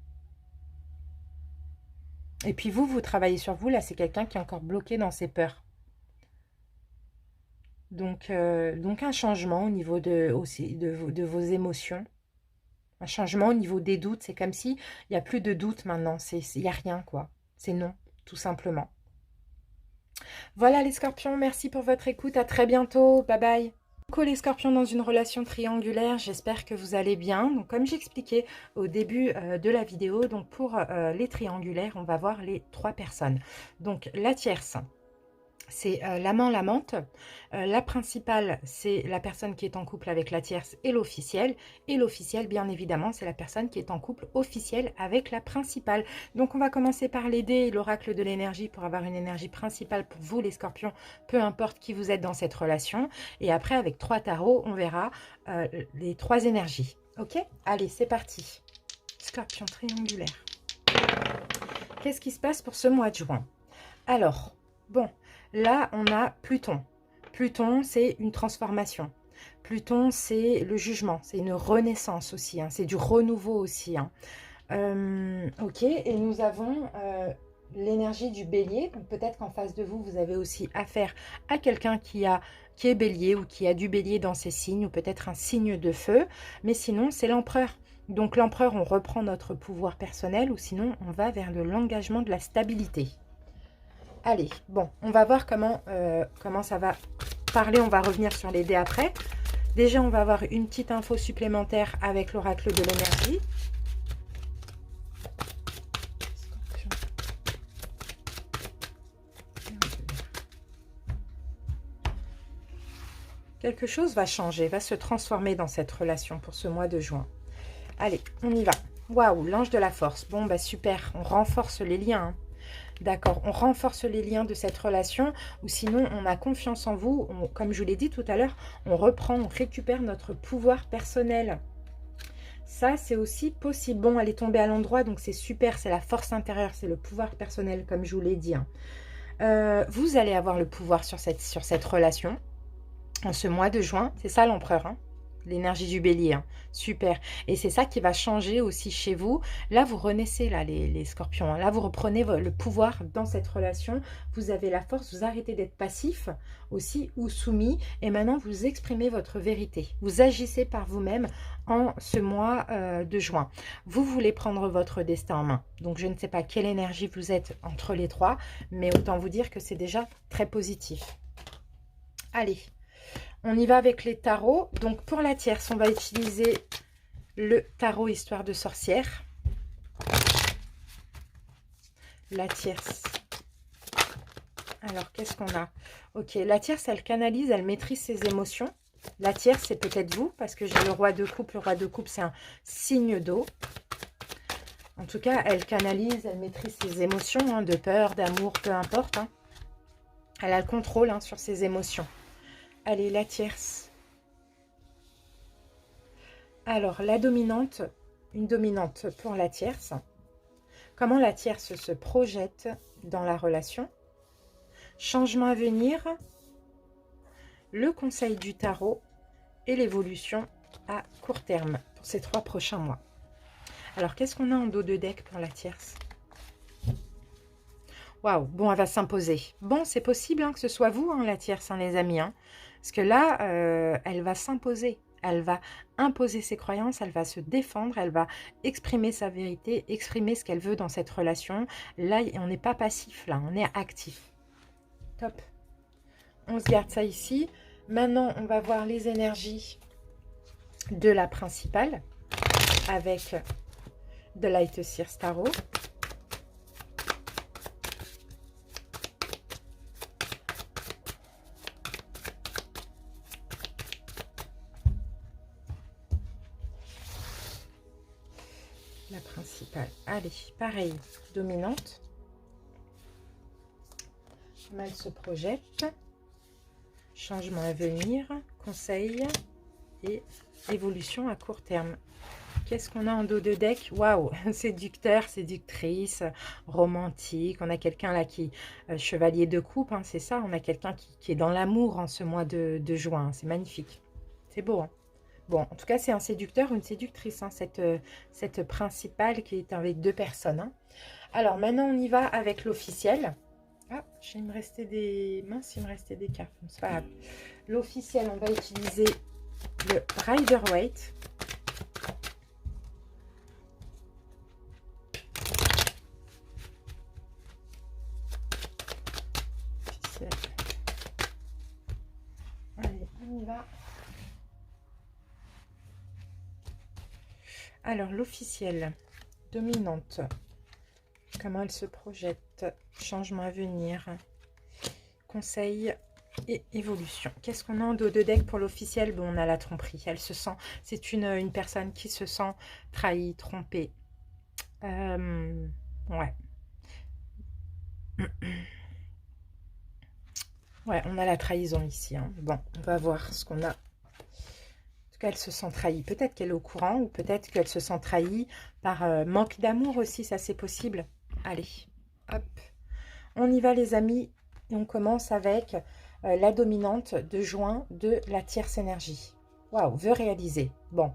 Et puis vous, vous travaillez sur vous. Là, c'est quelqu'un qui est encore bloqué dans ses peurs. Donc un changement au niveau aussi de vos émotions. Un changement au niveau des doutes. C'est comme si il n'y a plus de doute maintenant. Il n'y a rien, quoi. C'est non, tout simplement. Voilà les scorpions, merci pour votre écoute. À très bientôt. Bye bye. Coucou les scorpions dans une relation triangulaire, j'espère que vous allez bien. Donc comme j'expliquais au début de la vidéo, donc pour les triangulaires, on va voir les 3 personnes. Donc la tierce, c'est l'amant, l'amante. La principale, c'est la personne qui est en couple avec la tierce et l'officiel. Et l'officiel, bien évidemment, c'est la personne qui est en couple officiel avec la principale. Donc, on va commencer par l'aider, l'oracle de l'énergie, pour avoir une énergie principale pour vous, les scorpions, peu importe qui vous êtes dans cette relation. Et après, avec 3 tarots, on verra les 3 énergies. Ok? Allez, c'est parti. Scorpion triangulaire. Qu'est-ce qui se passe pour ce mois de juin? Alors, bon... Là, on a Pluton. Pluton, c'est une transformation. Pluton, c'est le jugement. C'est une renaissance aussi. Hein. C'est du renouveau aussi. Hein. Ok, et nous avons l'énergie du bélier. Donc peut-être qu'en face de vous, vous avez aussi affaire à quelqu'un qui est bélier ou qui a du bélier dans ses signes, ou peut-être un signe de feu. Mais sinon, c'est l'empereur. Donc l'empereur, on reprend notre pouvoir personnel, ou sinon, on va vers de l'engagement, de la stabilité. Allez, bon, on va voir comment ça va parler. On va revenir sur les dés après. Déjà, on va avoir une petite info supplémentaire avec l'oracle de l'énergie. Quelque chose va changer, va se transformer dans cette relation pour ce mois de juin. Allez, on y va. Waouh, l'ange de la force. Bon, bah super, on renforce les liens. Hein. D'accord, on renforce les liens de cette relation, ou sinon on a confiance en vous, comme je vous l'ai dit tout à l'heure, on reprend, on récupère notre pouvoir personnel. Ça, c'est aussi possible. Bon, elle est tombée à l'endroit, donc c'est super, c'est la force intérieure, c'est le pouvoir personnel, comme je vous l'ai dit. Hein. Vous allez avoir le pouvoir sur cette relation en ce mois de juin, c'est ça l'empereur, hein. L'énergie du bélier, hein. Super. Et c'est ça qui va changer aussi chez vous. Là, vous renaissez, là, les scorpions. Hein. Là, vous reprenez le pouvoir dans cette relation. Vous avez la force, vous arrêtez d'être passif aussi ou soumis. Et maintenant, vous exprimez votre vérité. Vous agissez par vous-même en ce mois de juin. Vous voulez prendre votre destin en main. Donc, je ne sais pas quelle énergie vous êtes entre les 3, mais autant vous dire que c'est déjà très positif. Allez. On y va avec les tarots. Donc, pour la tierce, on va utiliser le tarot Histoire de sorcière. La tierce. Alors, qu'est-ce qu'on a? Ok, la tierce, elle canalise, elle maîtrise ses émotions. La tierce, c'est peut-être vous, parce que j'ai le roi de coupe. Le roi de coupe, c'est un signe d'eau. En tout cas, elle canalise, elle maîtrise ses émotions, hein, de peur, d'amour, peu importe. Hein. Elle a le contrôle hein, sur ses émotions. Allez, la tierce. Alors, la dominante, une dominante pour la tierce. Comment la tierce se projette dans la relation? Changement à venir, le conseil du tarot et l'évolution à court terme pour ces 3 prochains mois. Alors, qu'est-ce qu'on a en dos de deck pour la tierce? Waouh, bon, elle va s'imposer. Bon, c'est possible hein, que ce soit vous, hein, la tierce, hein, les amis. Hein, parce que là, elle va s'imposer. Elle va imposer ses croyances, elle va se défendre, elle va exprimer sa vérité, exprimer ce qu'elle veut dans cette relation. Là, on n'est pas passif, là, on est actif. Top. On se garde ça ici. Maintenant, on va voir les énergies de la principale avec The Light Seer Tarot. La principale. Allez, pareil, dominante. Elle se projette. Changement à venir, conseil et évolution à court terme. Qu'est-ce qu'on a en dos de deck? Waouh, séducteur, séductrice, romantique. On a quelqu'un là qui, chevalier de coupe, hein, c'est ça. On a quelqu'un qui est dans l'amour en ce mois de juin. C'est magnifique. C'est beau, hein. Bon, en tout cas, c'est un séducteur ou une séductrice, hein, cette principale qui est avec 2 personnes. Hein. Alors, maintenant, on y va avec l'officiel. Ah, il me restait des... Mince, il me restait des cartes. Bon, c'est pas grave. L'officiel, on va utiliser le Rider-Waite. Allez, on y va. Alors, l'officiel, dominante. Comment elle se projette? Changement à venir. Conseil et évolution. Qu'est-ce qu'on a en dos de deck pour l'officiel? Bon, on a la tromperie. Elle se sent... C'est une personne qui se sent trahie, trompée. Ouais. Ouais, on a la trahison ici. Hein. Bon, on va voir ce qu'on a. En tout cas, elle se sent trahie. Peut-être qu'elle est au courant ou peut-être qu'elle se sent trahie par manque d'amour aussi. Ça, c'est possible. Allez, hop. On y va, les amis. Et on commence avec la dominante de juin de la tierce énergie. Waouh, vœu réalisé. Bon,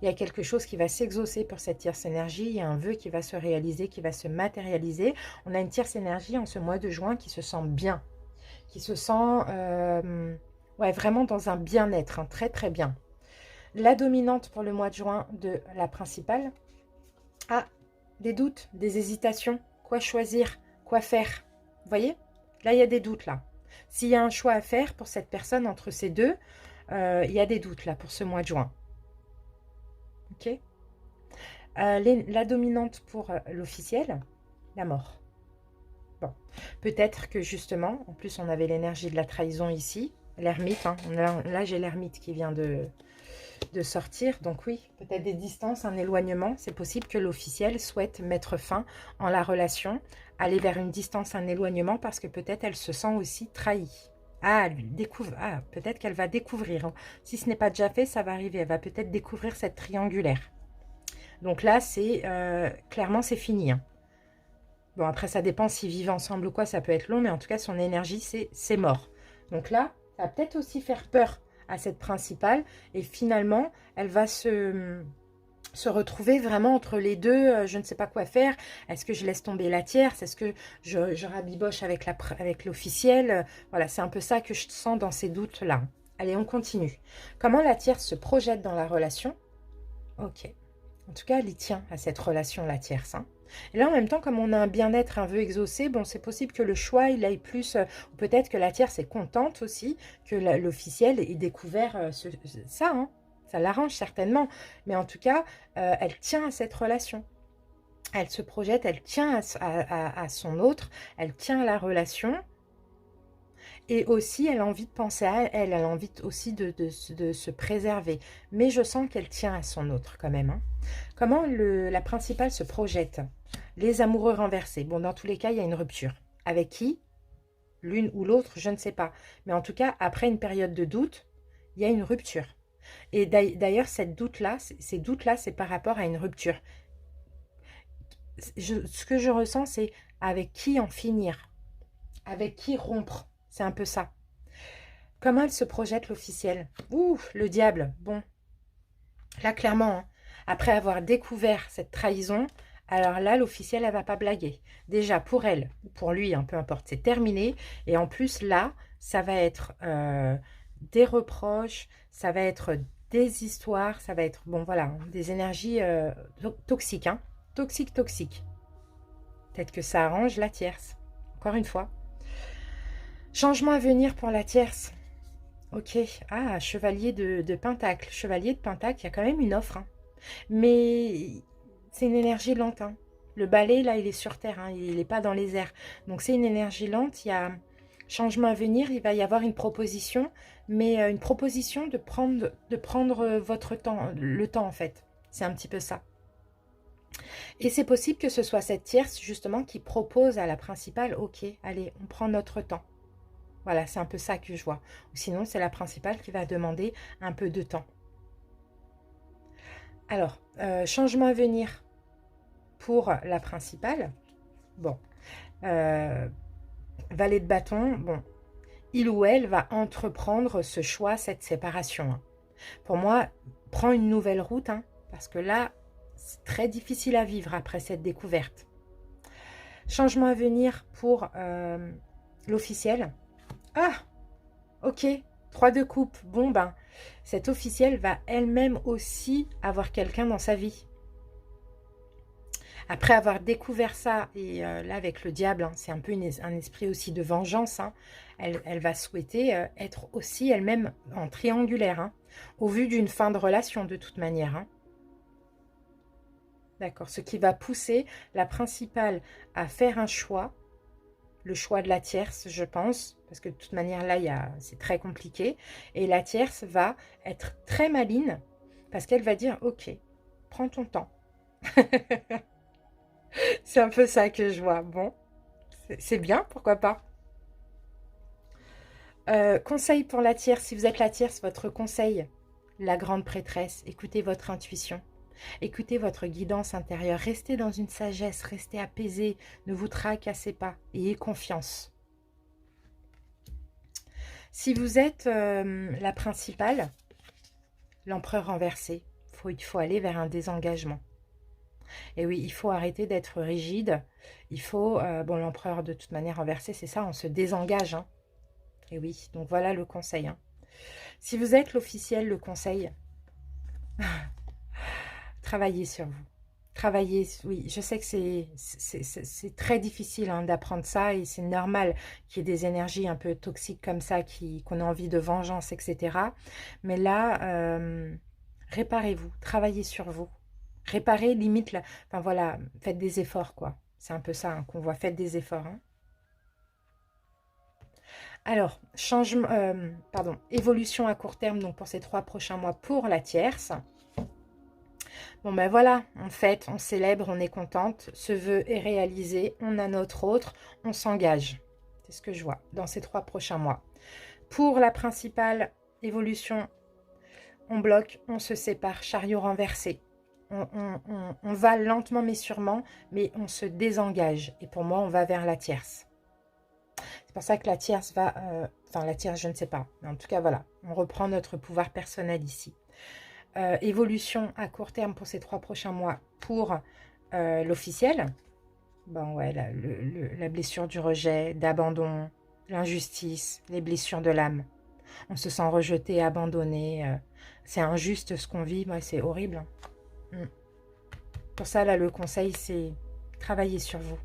il y a quelque chose qui va s'exaucer pour cette tierce énergie. Il y a un vœu qui va se réaliser, qui va se matérialiser. On a une tierce énergie en ce mois de juin qui se sent bien. Qui se sent ouais, vraiment dans un bien-être, hein, très très bien. La dominante pour le mois de juin de la principale. Ah, des doutes, des hésitations. Quoi choisir? Quoi faire? Vous voyez? Là, il y a des doutes, là. S'il y a un choix à faire pour cette personne entre ces deux, il y a des doutes, là, pour ce mois de juin. Ok? La dominante pour l'officiel, la mort. Bon, peut-être que justement, en plus, on avait l'énergie de la trahison ici, l'ermite. Hein, là, j'ai l'ermite qui vient de sortir. Donc oui, peut-être des distances, un éloignement. C'est possible que l'officiel souhaite mettre fin en la relation, aller vers une distance, un éloignement, parce que peut-être elle se sent aussi trahie. Ah, peut-être qu'elle va découvrir. Si ce n'est pas déjà fait, ça va arriver. Elle va peut-être découvrir cette triangulaire. Donc là, c'est clairement, c'est fini. Hein. Bon, après, ça dépend s'ils vivent ensemble ou quoi, ça peut être long, mais en tout cas, son énergie, c'est mort. Donc là, ça va peut-être aussi faire peur à cette principale, et finalement, elle va se retrouver vraiment entre les deux, je ne sais pas quoi faire. Est-ce que je laisse tomber la tierce? Est-ce que je rabiboche avec l'officiel? Voilà, c'est un peu ça que je sens dans ces doutes-là. Allez, on continue. Comment la tierce se projette dans la relation? Ok. En tout cas, elle y tient à cette relation, la tierce. Hein. Et là, en même temps, comme on a un bien-être, un vœu exaucé, bon, c'est possible que le choix, il aille plus... ou peut-être que la tierce est contente aussi que l'officiel ait découvert ça. Hein. Ça l'arrange certainement. Mais en tout cas, elle tient à cette relation. Elle se projette, elle tient à son autre, elle tient à la relation. Et aussi, elle a envie de penser à elle, elle a envie aussi de se préserver. Mais je sens qu'elle tient à son autre quand même. Hein. Comment la principale se projette? Les amoureux renversés. Bon, dans tous les cas, il y a une rupture. Avec qui? L'une ou l'autre, je ne sais pas. Mais en tout cas, après une période de doute, il y a une rupture. Et d'ailleurs, ces doutes-là, c'est par rapport à une rupture. Ce que je ressens, c'est avec qui en finir? Avec qui rompre? C'est un peu ça. Comment elle se projette, l'officiel? Ouh, le diable. Bon, là, clairement, hein, après avoir découvert cette trahison, alors là, l'officiel, elle va pas blaguer. Déjà, pour elle, ou pour lui, hein, peu importe, c'est terminé. Et en plus, là, ça va être des reproches, ça va être des histoires, ça va être, bon, voilà, hein, des énergies toxiques. Hein, toxiques, toxiques. Peut-être que ça arrange la tierce. Encore une fois. Changement à venir pour la tierce. Ok. Ah, chevalier de Pentacle. Chevalier de Pentacle, il y a quand même une offre. Hein. Mais c'est une énergie lente. Hein. Le balai, là, il est sur Terre. Hein. Il n'est pas dans les airs. Donc, c'est une énergie lente. Il y a changement à venir. Il va y avoir une proposition. Mais une proposition de prendre votre temps. Le temps, en fait. C'est un petit peu ça. Et c'est possible que ce soit cette tierce, justement, qui propose à la principale, ok, allez, on prend notre temps. Voilà, c'est un peu ça que je vois. Ou sinon, c'est la principale qui va demander un peu de temps. Alors, changement à venir pour la principale. Bon, valet de bâton, bon, il ou elle va entreprendre ce choix, cette séparation. Hein. Pour moi, prends une nouvelle route, hein, parce que là, c'est très difficile à vivre après cette découverte. Changement à venir pour l'officiel. Ah, ok, 3 de coupe. Bon, ben, cette officielle va elle-même aussi avoir quelqu'un dans sa vie. Après avoir découvert ça, et là avec le diable, hein, c'est un peu un esprit aussi de vengeance, hein, elle va souhaiter être aussi elle-même en triangulaire, hein, au vu d'une fin de relation de toute manière. Hein. D'accord, ce qui va pousser la principale à faire un choix, le choix de la tierce, je pense, parce que de toute manière, là, c'est très compliqué. Et la tierce va être très maligne, parce qu'elle va dire, ok, prends ton temps. C'est un peu ça que je vois. Bon, c'est bien, pourquoi pas. Conseil pour la tierce, si vous êtes la tierce, votre conseil, la grande prêtresse, écoutez votre intuition. Écoutez votre guidance intérieure, restez dans une sagesse, restez apaisé, ne vous tracassez pas, ayez confiance. Si vous êtes la principale, l'empereur renversé, il faut aller vers un désengagement. Et oui, il faut arrêter d'être rigide. Il faut, bon, l'empereur de toute manière renversé, c'est ça, on se désengage. Hein. Et oui, donc voilà le conseil. Hein. Si vous êtes l'officiel, le conseil, travaillez sur vous. Travaillez, oui, je sais que c'est très difficile hein, d'apprendre ça et c'est normal qu'il y ait des énergies un peu toxiques comme ça, qu'on a envie de vengeance, etc. Mais là, réparez-vous, travaillez sur vous. Réparez, limite, là, enfin voilà, faites des efforts, quoi. C'est un peu ça hein, qu'on voit, faites des efforts. Hein. Alors, changement, pardon, évolution à court terme, donc pour ces 3 prochains mois pour la tierce. Bon ben voilà, on fête, on célèbre, on est contente, ce vœu est réalisé, on a notre autre, on s'engage. C'est ce que je vois dans ces 3 prochains mois. Pour la principale évolution, on bloque, on se sépare, chariot renversé. On va lentement mais sûrement, mais on se désengage. Et pour moi, on va vers la tierce. C'est pour ça que la tierce va... enfin, la tierce, je ne sais pas. Mais en tout cas, voilà, on reprend notre pouvoir personnel ici. Évolution à court terme pour ces 3 prochains mois pour l'officiel. Bon, ouais, la blessure du rejet, d'abandon, l'injustice, les blessures de l'âme. On se sent rejeté, abandonné. C'est injuste ce qu'on vit, ouais, c'est horrible. Pour ça, là, le conseil, c'est travailler sur vous.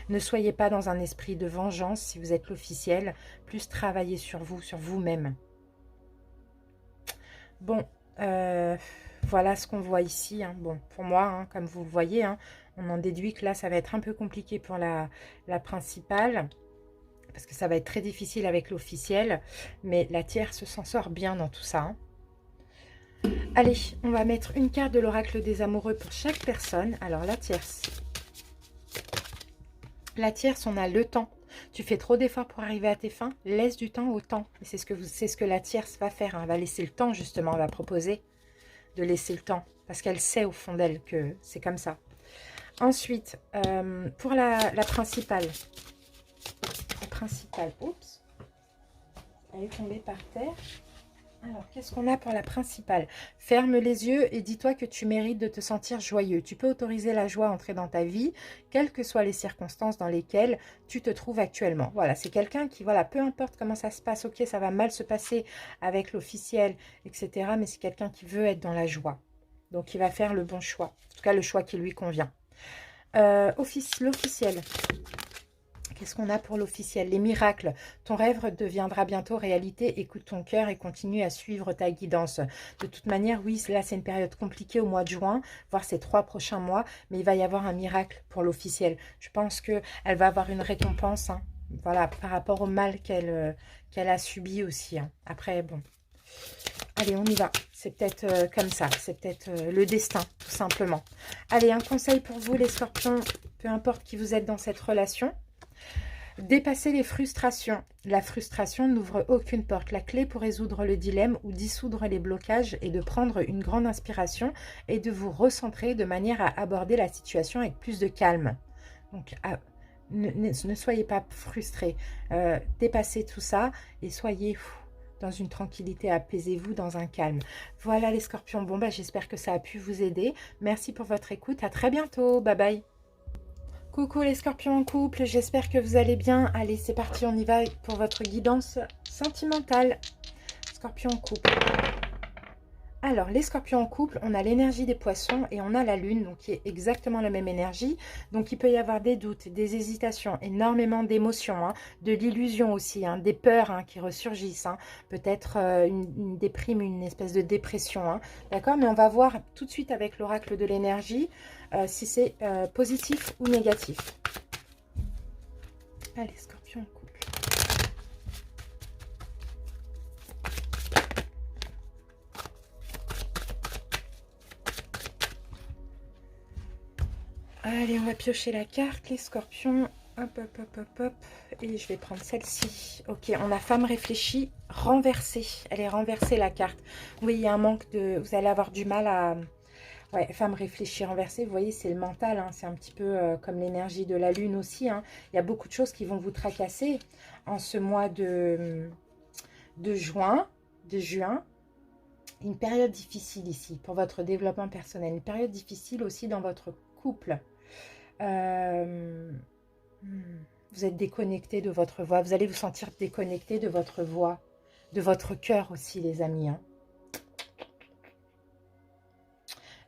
Ne soyez pas dans un esprit de vengeance si vous êtes l'officiel, plus travailler sur vous, sur vous-même. Bon, voilà ce qu'on voit ici. Hein. Bon, pour moi, hein, comme vous le voyez, hein, on en déduit que là, ça va être un peu compliqué pour la principale, parce que ça va être très difficile avec l'officiel, mais la tierce s'en sort bien dans tout ça. Hein. Allez, on va mettre une carte de l'oracle des amoureux pour chaque personne. Alors, la tierce. La tierce, on a le temps. Tu fais trop d'efforts pour arriver à tes fins, laisse du temps au temps. Et c'est ce que la tierce va faire. Hein. Elle va laisser le temps, justement. Elle va proposer de laisser le temps. Parce qu'elle sait au fond d'elle que c'est comme ça. Ensuite, pour la principale. La principale, oups. Elle est tombée par terre. Alors, qu'est-ce qu'on a pour la principale? Ferme les yeux et dis-toi que tu mérites de te sentir joyeux. Tu peux autoriser la joie à entrer dans ta vie, quelles que soient les circonstances dans lesquelles tu te trouves actuellement. Voilà, c'est quelqu'un qui, voilà, peu importe comment ça se passe, ok, ça va mal se passer avec l'officiel, etc. Mais c'est quelqu'un qui veut être dans la joie. Donc, il va faire le bon choix. En tout cas, le choix qui lui convient. L'officiel. Qu'est-ce qu'on a pour l'officiel? Les miracles. Ton rêve deviendra bientôt réalité. Écoute ton cœur et continue à suivre ta guidance. De toute manière, oui, là, c'est une période compliquée au mois de juin, voire ces 3 prochains mois, mais il va y avoir un miracle pour l'officiel. Je pense qu'elle va avoir une récompense, hein, voilà, par rapport au mal qu'elle a subi aussi. Hein. Après, bon. Allez, on y va. C'est peut-être comme ça. C'est peut-être le destin, tout simplement. Allez, un conseil pour vous, les scorpions, peu importe qui vous êtes dans cette relation. Dépasser les frustrations. La frustration n'ouvre aucune porte. La clé pour résoudre le dilemme ou dissoudre les blocages est de prendre une grande inspiration et de vous recentrer de manière à aborder la situation avec plus de calme. Donc, ne soyez pas frustrés. Dépassez tout ça et soyez dans une tranquillité. Apaisez-vous dans un calme. Voilà les scorpions. Bon, bah, j'espère que ça a pu vous aider. Merci pour votre écoute. À très bientôt. Bye bye. Coucou les scorpions en couple, j'espère que vous allez bien. Allez, c'est parti, on y va pour votre guidance sentimentale. Scorpion en couple. Alors, les scorpions en couple, on a l'énergie des poissons et on a la lune, donc qui est exactement la même énergie. Donc, il peut y avoir des doutes, des hésitations, énormément d'émotions, hein, de l'illusion aussi, hein, des peurs hein, qui ressurgissent. Hein, peut-être une déprime, une espèce de dépression. Hein, d'accord. Mais on va voir tout de suite avec l'oracle de l'énergie si c'est positif ou négatif. Allez, scorpion en couple. Allez, on va piocher la carte, les scorpions. Hop, hop, hop, hop, hop. Et je vais prendre celle-ci. Ok, on a femme réfléchie, renversée. Elle est renversée, la carte. Oui, il y a un manque de... Vous allez avoir du mal à... Ouais, femme réfléchie, renversée. Vous voyez, c'est le mental. Hein. C'est un petit peu comme l'énergie de la lune aussi. Hein. Il y a beaucoup de choses qui vont vous tracasser en ce mois de juin. Une période difficile ici pour votre développement personnel. Une période difficile aussi dans votre couple. Vous êtes déconnecté de votre voix. Vous allez vous sentir déconnecté de votre voix, de votre cœur aussi, les amis. Hein.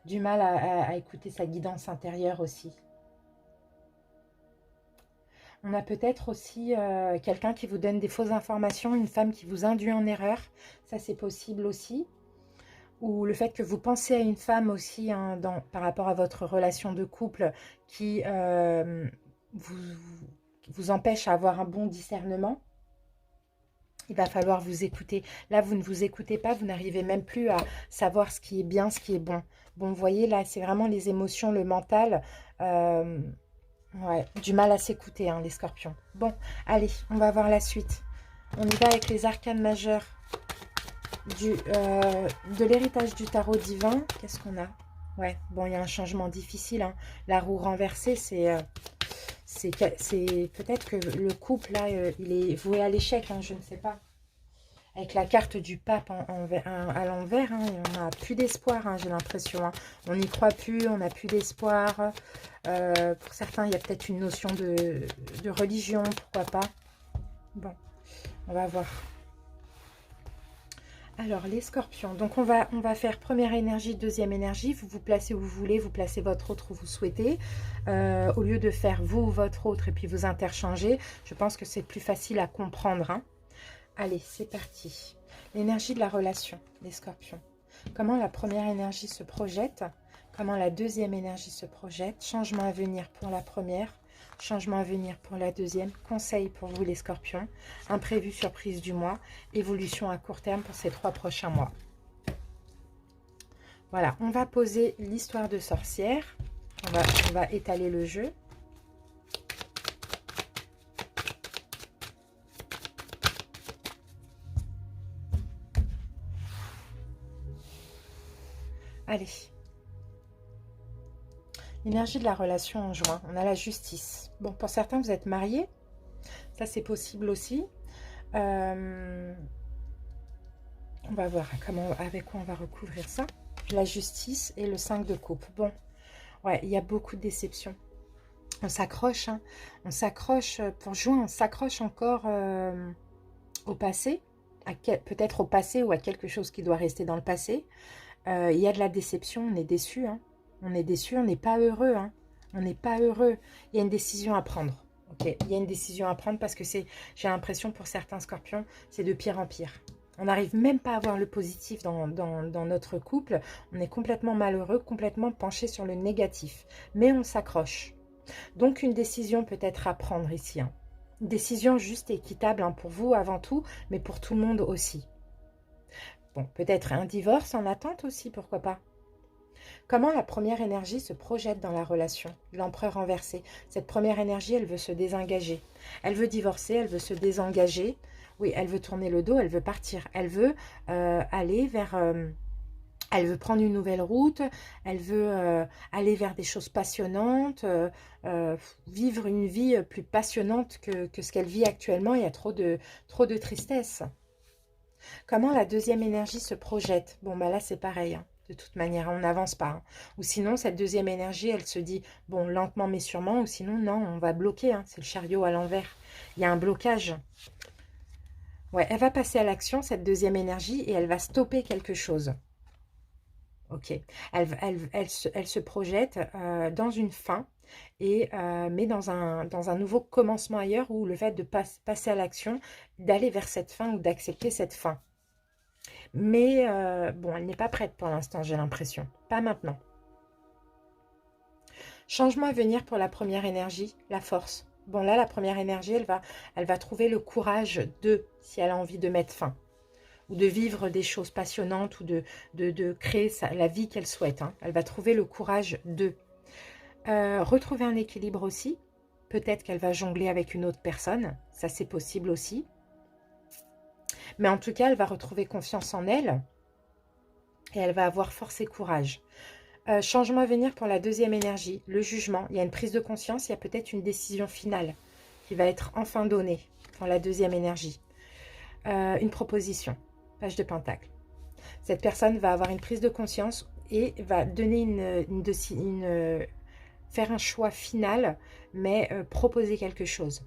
Du mal à écouter sa guidance intérieure aussi. On a peut-être aussi quelqu'un qui vous donne des fausses informations, une femme qui vous induit en erreur. Ça, c'est possible aussi. Ou le fait que vous pensez à une femme aussi hein, par rapport à votre relation de couple qui vous empêche à avoir un bon discernement. Il va falloir vous écouter. Là, vous ne vous écoutez pas, vous n'arrivez même plus à savoir ce qui est bien, ce qui est bon. Bon, vous voyez, là, c'est vraiment les émotions, le mental. Ouais, du mal à s'écouter, hein, les scorpions. Bon, allez, on va voir la suite. On y va avec les arcanes majeures de l'héritage du tarot divin. Qu'est-ce qu'on a? Ouais, bon, il y a un changement difficile. Hein. La roue renversée, c'est peut-être que le couple, là, il est voué à l'échec, hein, je ne sais pas. Avec la carte du pape à l'envers, hein, on n'a plus d'espoir, hein, j'ai l'impression. Hein. On n'y croit plus, on n'a plus d'espoir. Pour certains, il y a peut-être une notion de religion, pourquoi pas. Bon, on va voir. Alors, les scorpions. Donc, on va faire première énergie, deuxième énergie. Vous vous placez où vous voulez, vous placez votre autre où vous souhaitez. Au lieu de faire vous, votre autre, et puis vous interchanger, je pense que c'est plus facile à comprendre. Hein. Allez, c'est parti. L'énergie de la relation, les scorpions. Comment la première énergie se projette? Comment la deuxième énergie se projette? Changement à venir pour la première. Changement à venir pour la deuxième. Conseil pour vous les scorpions. Imprévu, surprise du mois. Évolution à court terme pour ces 3 prochains mois. Voilà, on va poser l'histoire de sorcière. On va étaler le jeu. Allez. L'énergie de la relation en juin. On a la justice. Bon, pour certains, vous êtes mariés. Ça, c'est possible aussi. On va voir avec quoi on va recouvrir ça. La justice et le 5 de coupe. Bon, ouais, il y a beaucoup de déceptions. On s'accroche, hein. On s'accroche pour juin. On s'accroche encore au passé. Peut-être au passé ou à quelque chose qui doit rester dans le passé. Il y a de la déception. On est déçu, hein. On est déçu, on n'est pas heureux. Hein. On n'est pas heureux. Il y a une décision à prendre. Okay. Il y a une décision à prendre parce que j'ai l'impression pour certains scorpions, c'est de pire en pire. On n'arrive même pas à voir le positif dans notre couple. On est complètement malheureux, complètement penché sur le négatif. Mais on s'accroche. Donc une décision peut-être à prendre ici. Hein. Une décision juste et équitable hein, pour vous avant tout, mais pour tout le monde aussi. Bon, peut-être un divorce en attente aussi, pourquoi pas. Comment la première énergie se projette dans la relation? L'empereur renversé. Cette première énergie, elle veut se désengager. Elle veut divorcer, elle veut se désengager. Oui, elle veut tourner le dos, elle veut partir. Elle veut aller vers... elle veut prendre une nouvelle route. Elle veut aller vers des choses passionnantes. Vivre une vie plus passionnante que ce qu'elle vit actuellement. Il y a trop de tristesse. Comment la deuxième énergie se projette? Bon, bah là, c'est pareil. Hein. De toute manière, on n'avance pas. Hein. Ou sinon, cette deuxième énergie, elle se dit, bon, lentement mais sûrement, ou sinon, non, on va bloquer. Hein. C'est le chariot à l'envers. Il y a un blocage. Ouais, elle va passer à l'action, cette deuxième énergie, et elle va stopper quelque chose. Ok. Elle se projette dans une fin, mais dans un nouveau commencement ailleurs, où le fait de passer à l'action, d'aller vers cette fin ou d'accepter cette fin. Mais bon, elle n'est pas prête pour l'instant, j'ai l'impression. Pas maintenant. Changement à venir pour la première énergie, la force. Bon, là, la première énergie, elle va trouver le courage si elle a envie de mettre fin. Ou de vivre des choses passionnantes, ou de créer la vie qu'elle souhaite. Hein. Elle va trouver le courage retrouver un équilibre aussi. Peut-être qu'elle va jongler avec une autre personne. Ça, c'est possible aussi. Mais en tout cas, elle va retrouver confiance en elle. Et elle va avoir force et courage. Changement à venir pour la deuxième énergie, le jugement. Il y a une prise de conscience, il y a peut-être une décision finale qui va être enfin donnée pour la deuxième énergie. Une proposition, page de pentacle. Cette personne va avoir une prise de conscience et va donner faire un choix final, mais proposer quelque chose.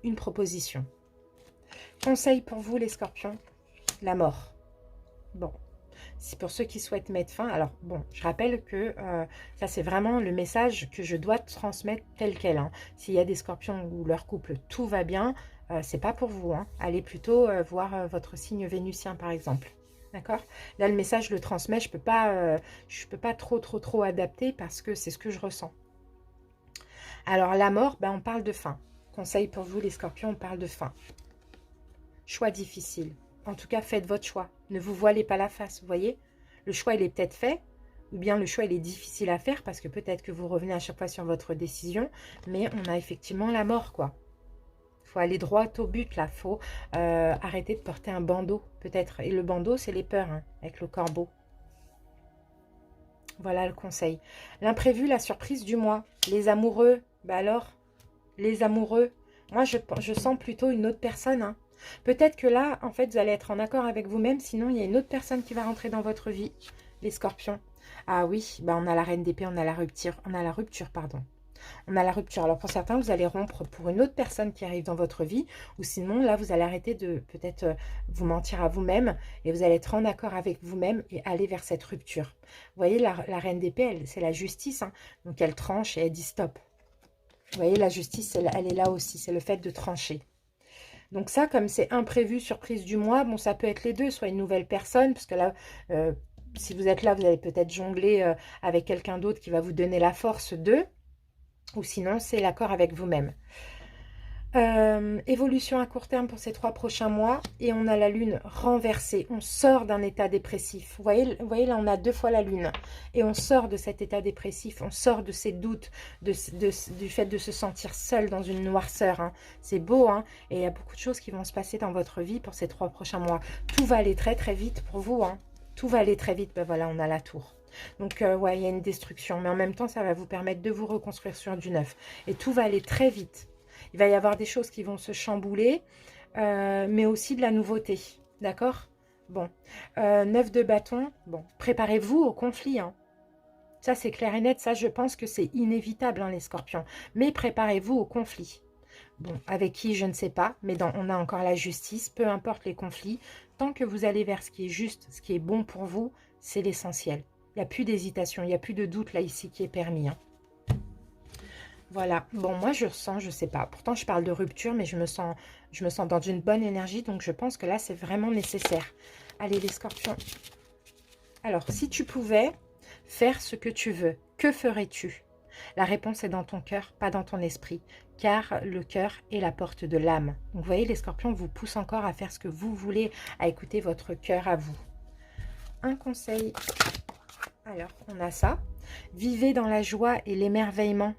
Une proposition. Conseil pour vous les scorpions, la mort. Bon. C'est pour ceux qui souhaitent mettre fin. Alors, bon, je rappelle que ça, c'est vraiment le message que je dois transmettre tel quel. Hein. S'il y a des scorpions ou leur couple, tout va bien, c'est pas pour vous. Hein. Allez plutôt voir votre signe vénusien, par exemple. D'accord? Là, le message, je le transmets. Je peux pas trop adapter parce que c'est ce que je ressens. Alors, la mort, ben, on parle de fin. Conseil pour vous, les scorpions, on parle de fin. Choix difficile. En tout cas, faites votre choix. Ne vous voilez pas la face, vous voyez. Le choix, il est peut-être fait, ou bien le choix, il est difficile à faire, parce que peut-être que vous revenez à chaque fois sur votre décision, mais on a effectivement la mort, quoi. Il faut aller droit au but, là. Il faut arrêter de porter un bandeau, peut-être. Et le bandeau, c'est les peurs, hein, avec le corbeau. Voilà le conseil. L'imprévu, la surprise du mois. Les amoureux, bah alors, les amoureux. Moi, je sens plutôt une autre personne, hein. Peut-être que là, en fait, vous allez être en accord avec vous-même. Sinon, il y a une autre personne qui va rentrer dans votre vie, les scorpions. Ah oui, bah on a la reine d'épée, on a la rupture, pardon. On a la rupture. Alors, pour certains, vous allez rompre pour une autre personne qui arrive dans votre vie. Ou sinon, là, vous allez arrêter de peut-être vous mentir à vous-même. Et vous allez être en accord avec vous-même et aller vers cette rupture. Vous voyez, la reine d'épée, c'est la justice. Hein. Donc, elle tranche et elle dit stop. Vous voyez, la justice, elle est là aussi. C'est le fait de trancher. Donc ça, comme c'est imprévu, surprise du mois, bon, ça peut être les deux, soit une nouvelle personne, parce que là, si vous êtes là, vous allez peut-être jongler avec quelqu'un d'autre qui va vous donner la force d'eux, ou sinon, c'est l'accord avec vous-même. Évolution à court terme pour ces 3 prochains mois, et on a la lune renversée. On sort d'un état dépressif. Vous voyez, là, on a 2 fois la lune, et on sort de cet état dépressif, on sort de ces doutes, du fait de se sentir seul dans une noirceur. Hein. C'est beau, hein, et il y a beaucoup de choses qui vont se passer dans votre vie pour ces 3 prochains mois. Tout va aller très très vite pour vous. Hein. Tout va aller très vite. Ben voilà, on a la tour. Donc, ouais, il y a une destruction, mais en même temps, ça va vous permettre de vous reconstruire sur du neuf. Et tout va aller très vite. Il va y avoir des choses qui vont se chambouler, mais aussi de la nouveauté. D'accord? Bon. 9 de bâton. Bon, préparez-vous au conflit. Hein. Ça, c'est clair et net. Ça, je pense que c'est inévitable, hein, les scorpions. Mais préparez-vous au conflit. Bon, avec qui, je ne sais pas. Mais on a encore la justice. Peu importe les conflits. Tant que vous allez vers ce qui est juste, ce qui est bon pour vous, c'est l'essentiel. Il n'y a plus d'hésitation. Il n'y a plus de doute là, ici, qui est permis. Hein. Voilà, bon, moi je sens, je sais pas, pourtant je parle de rupture, mais je me sens dans une bonne énergie, donc je pense que là c'est vraiment nécessaire. Allez les scorpions. Alors, si tu pouvais faire ce que tu veux, que ferais-tu? La réponse est dans ton cœur, pas dans ton esprit, car le cœur est la porte de l'âme. Donc vous voyez, les scorpions vous poussent encore à faire ce que vous voulez, à écouter votre cœur à vous. Un conseil, alors on a ça, vivez dans la joie et l'émerveillement.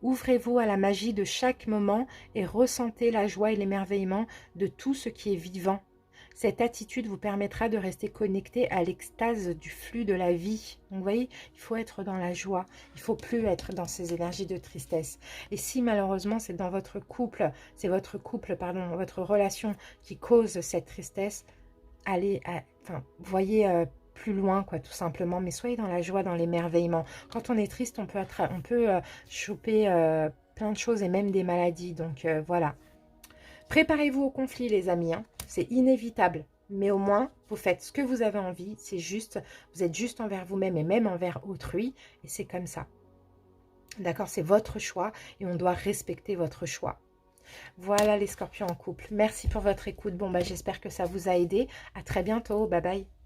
Ouvrez-vous à la magie de chaque moment et ressentez la joie et l'émerveillement de tout ce qui est vivant. Cette attitude vous permettra de rester connecté à l'extase du flux de la vie. Donc vous voyez, il faut être dans la joie, il ne faut plus être dans ces énergies de tristesse. Et si malheureusement c'est dans votre couple, votre relation qui cause cette tristesse, voyez plus loin, quoi, tout simplement. Mais soyez dans la joie, dans l'émerveillement. Quand on est triste, on peut choper plein de choses et même des maladies. Donc voilà. Préparez-vous au conflit, les amis, hein. C'est inévitable. Mais au moins, vous faites ce que vous avez envie. C'est juste, vous êtes juste envers vous-même et même envers autrui. Et c'est comme ça. D'accord, c'est votre choix et on doit respecter votre choix. Voilà les scorpions en couple. Merci pour votre écoute. Bon, bah, j'espère que ça vous a aidé. À très bientôt. Bye bye.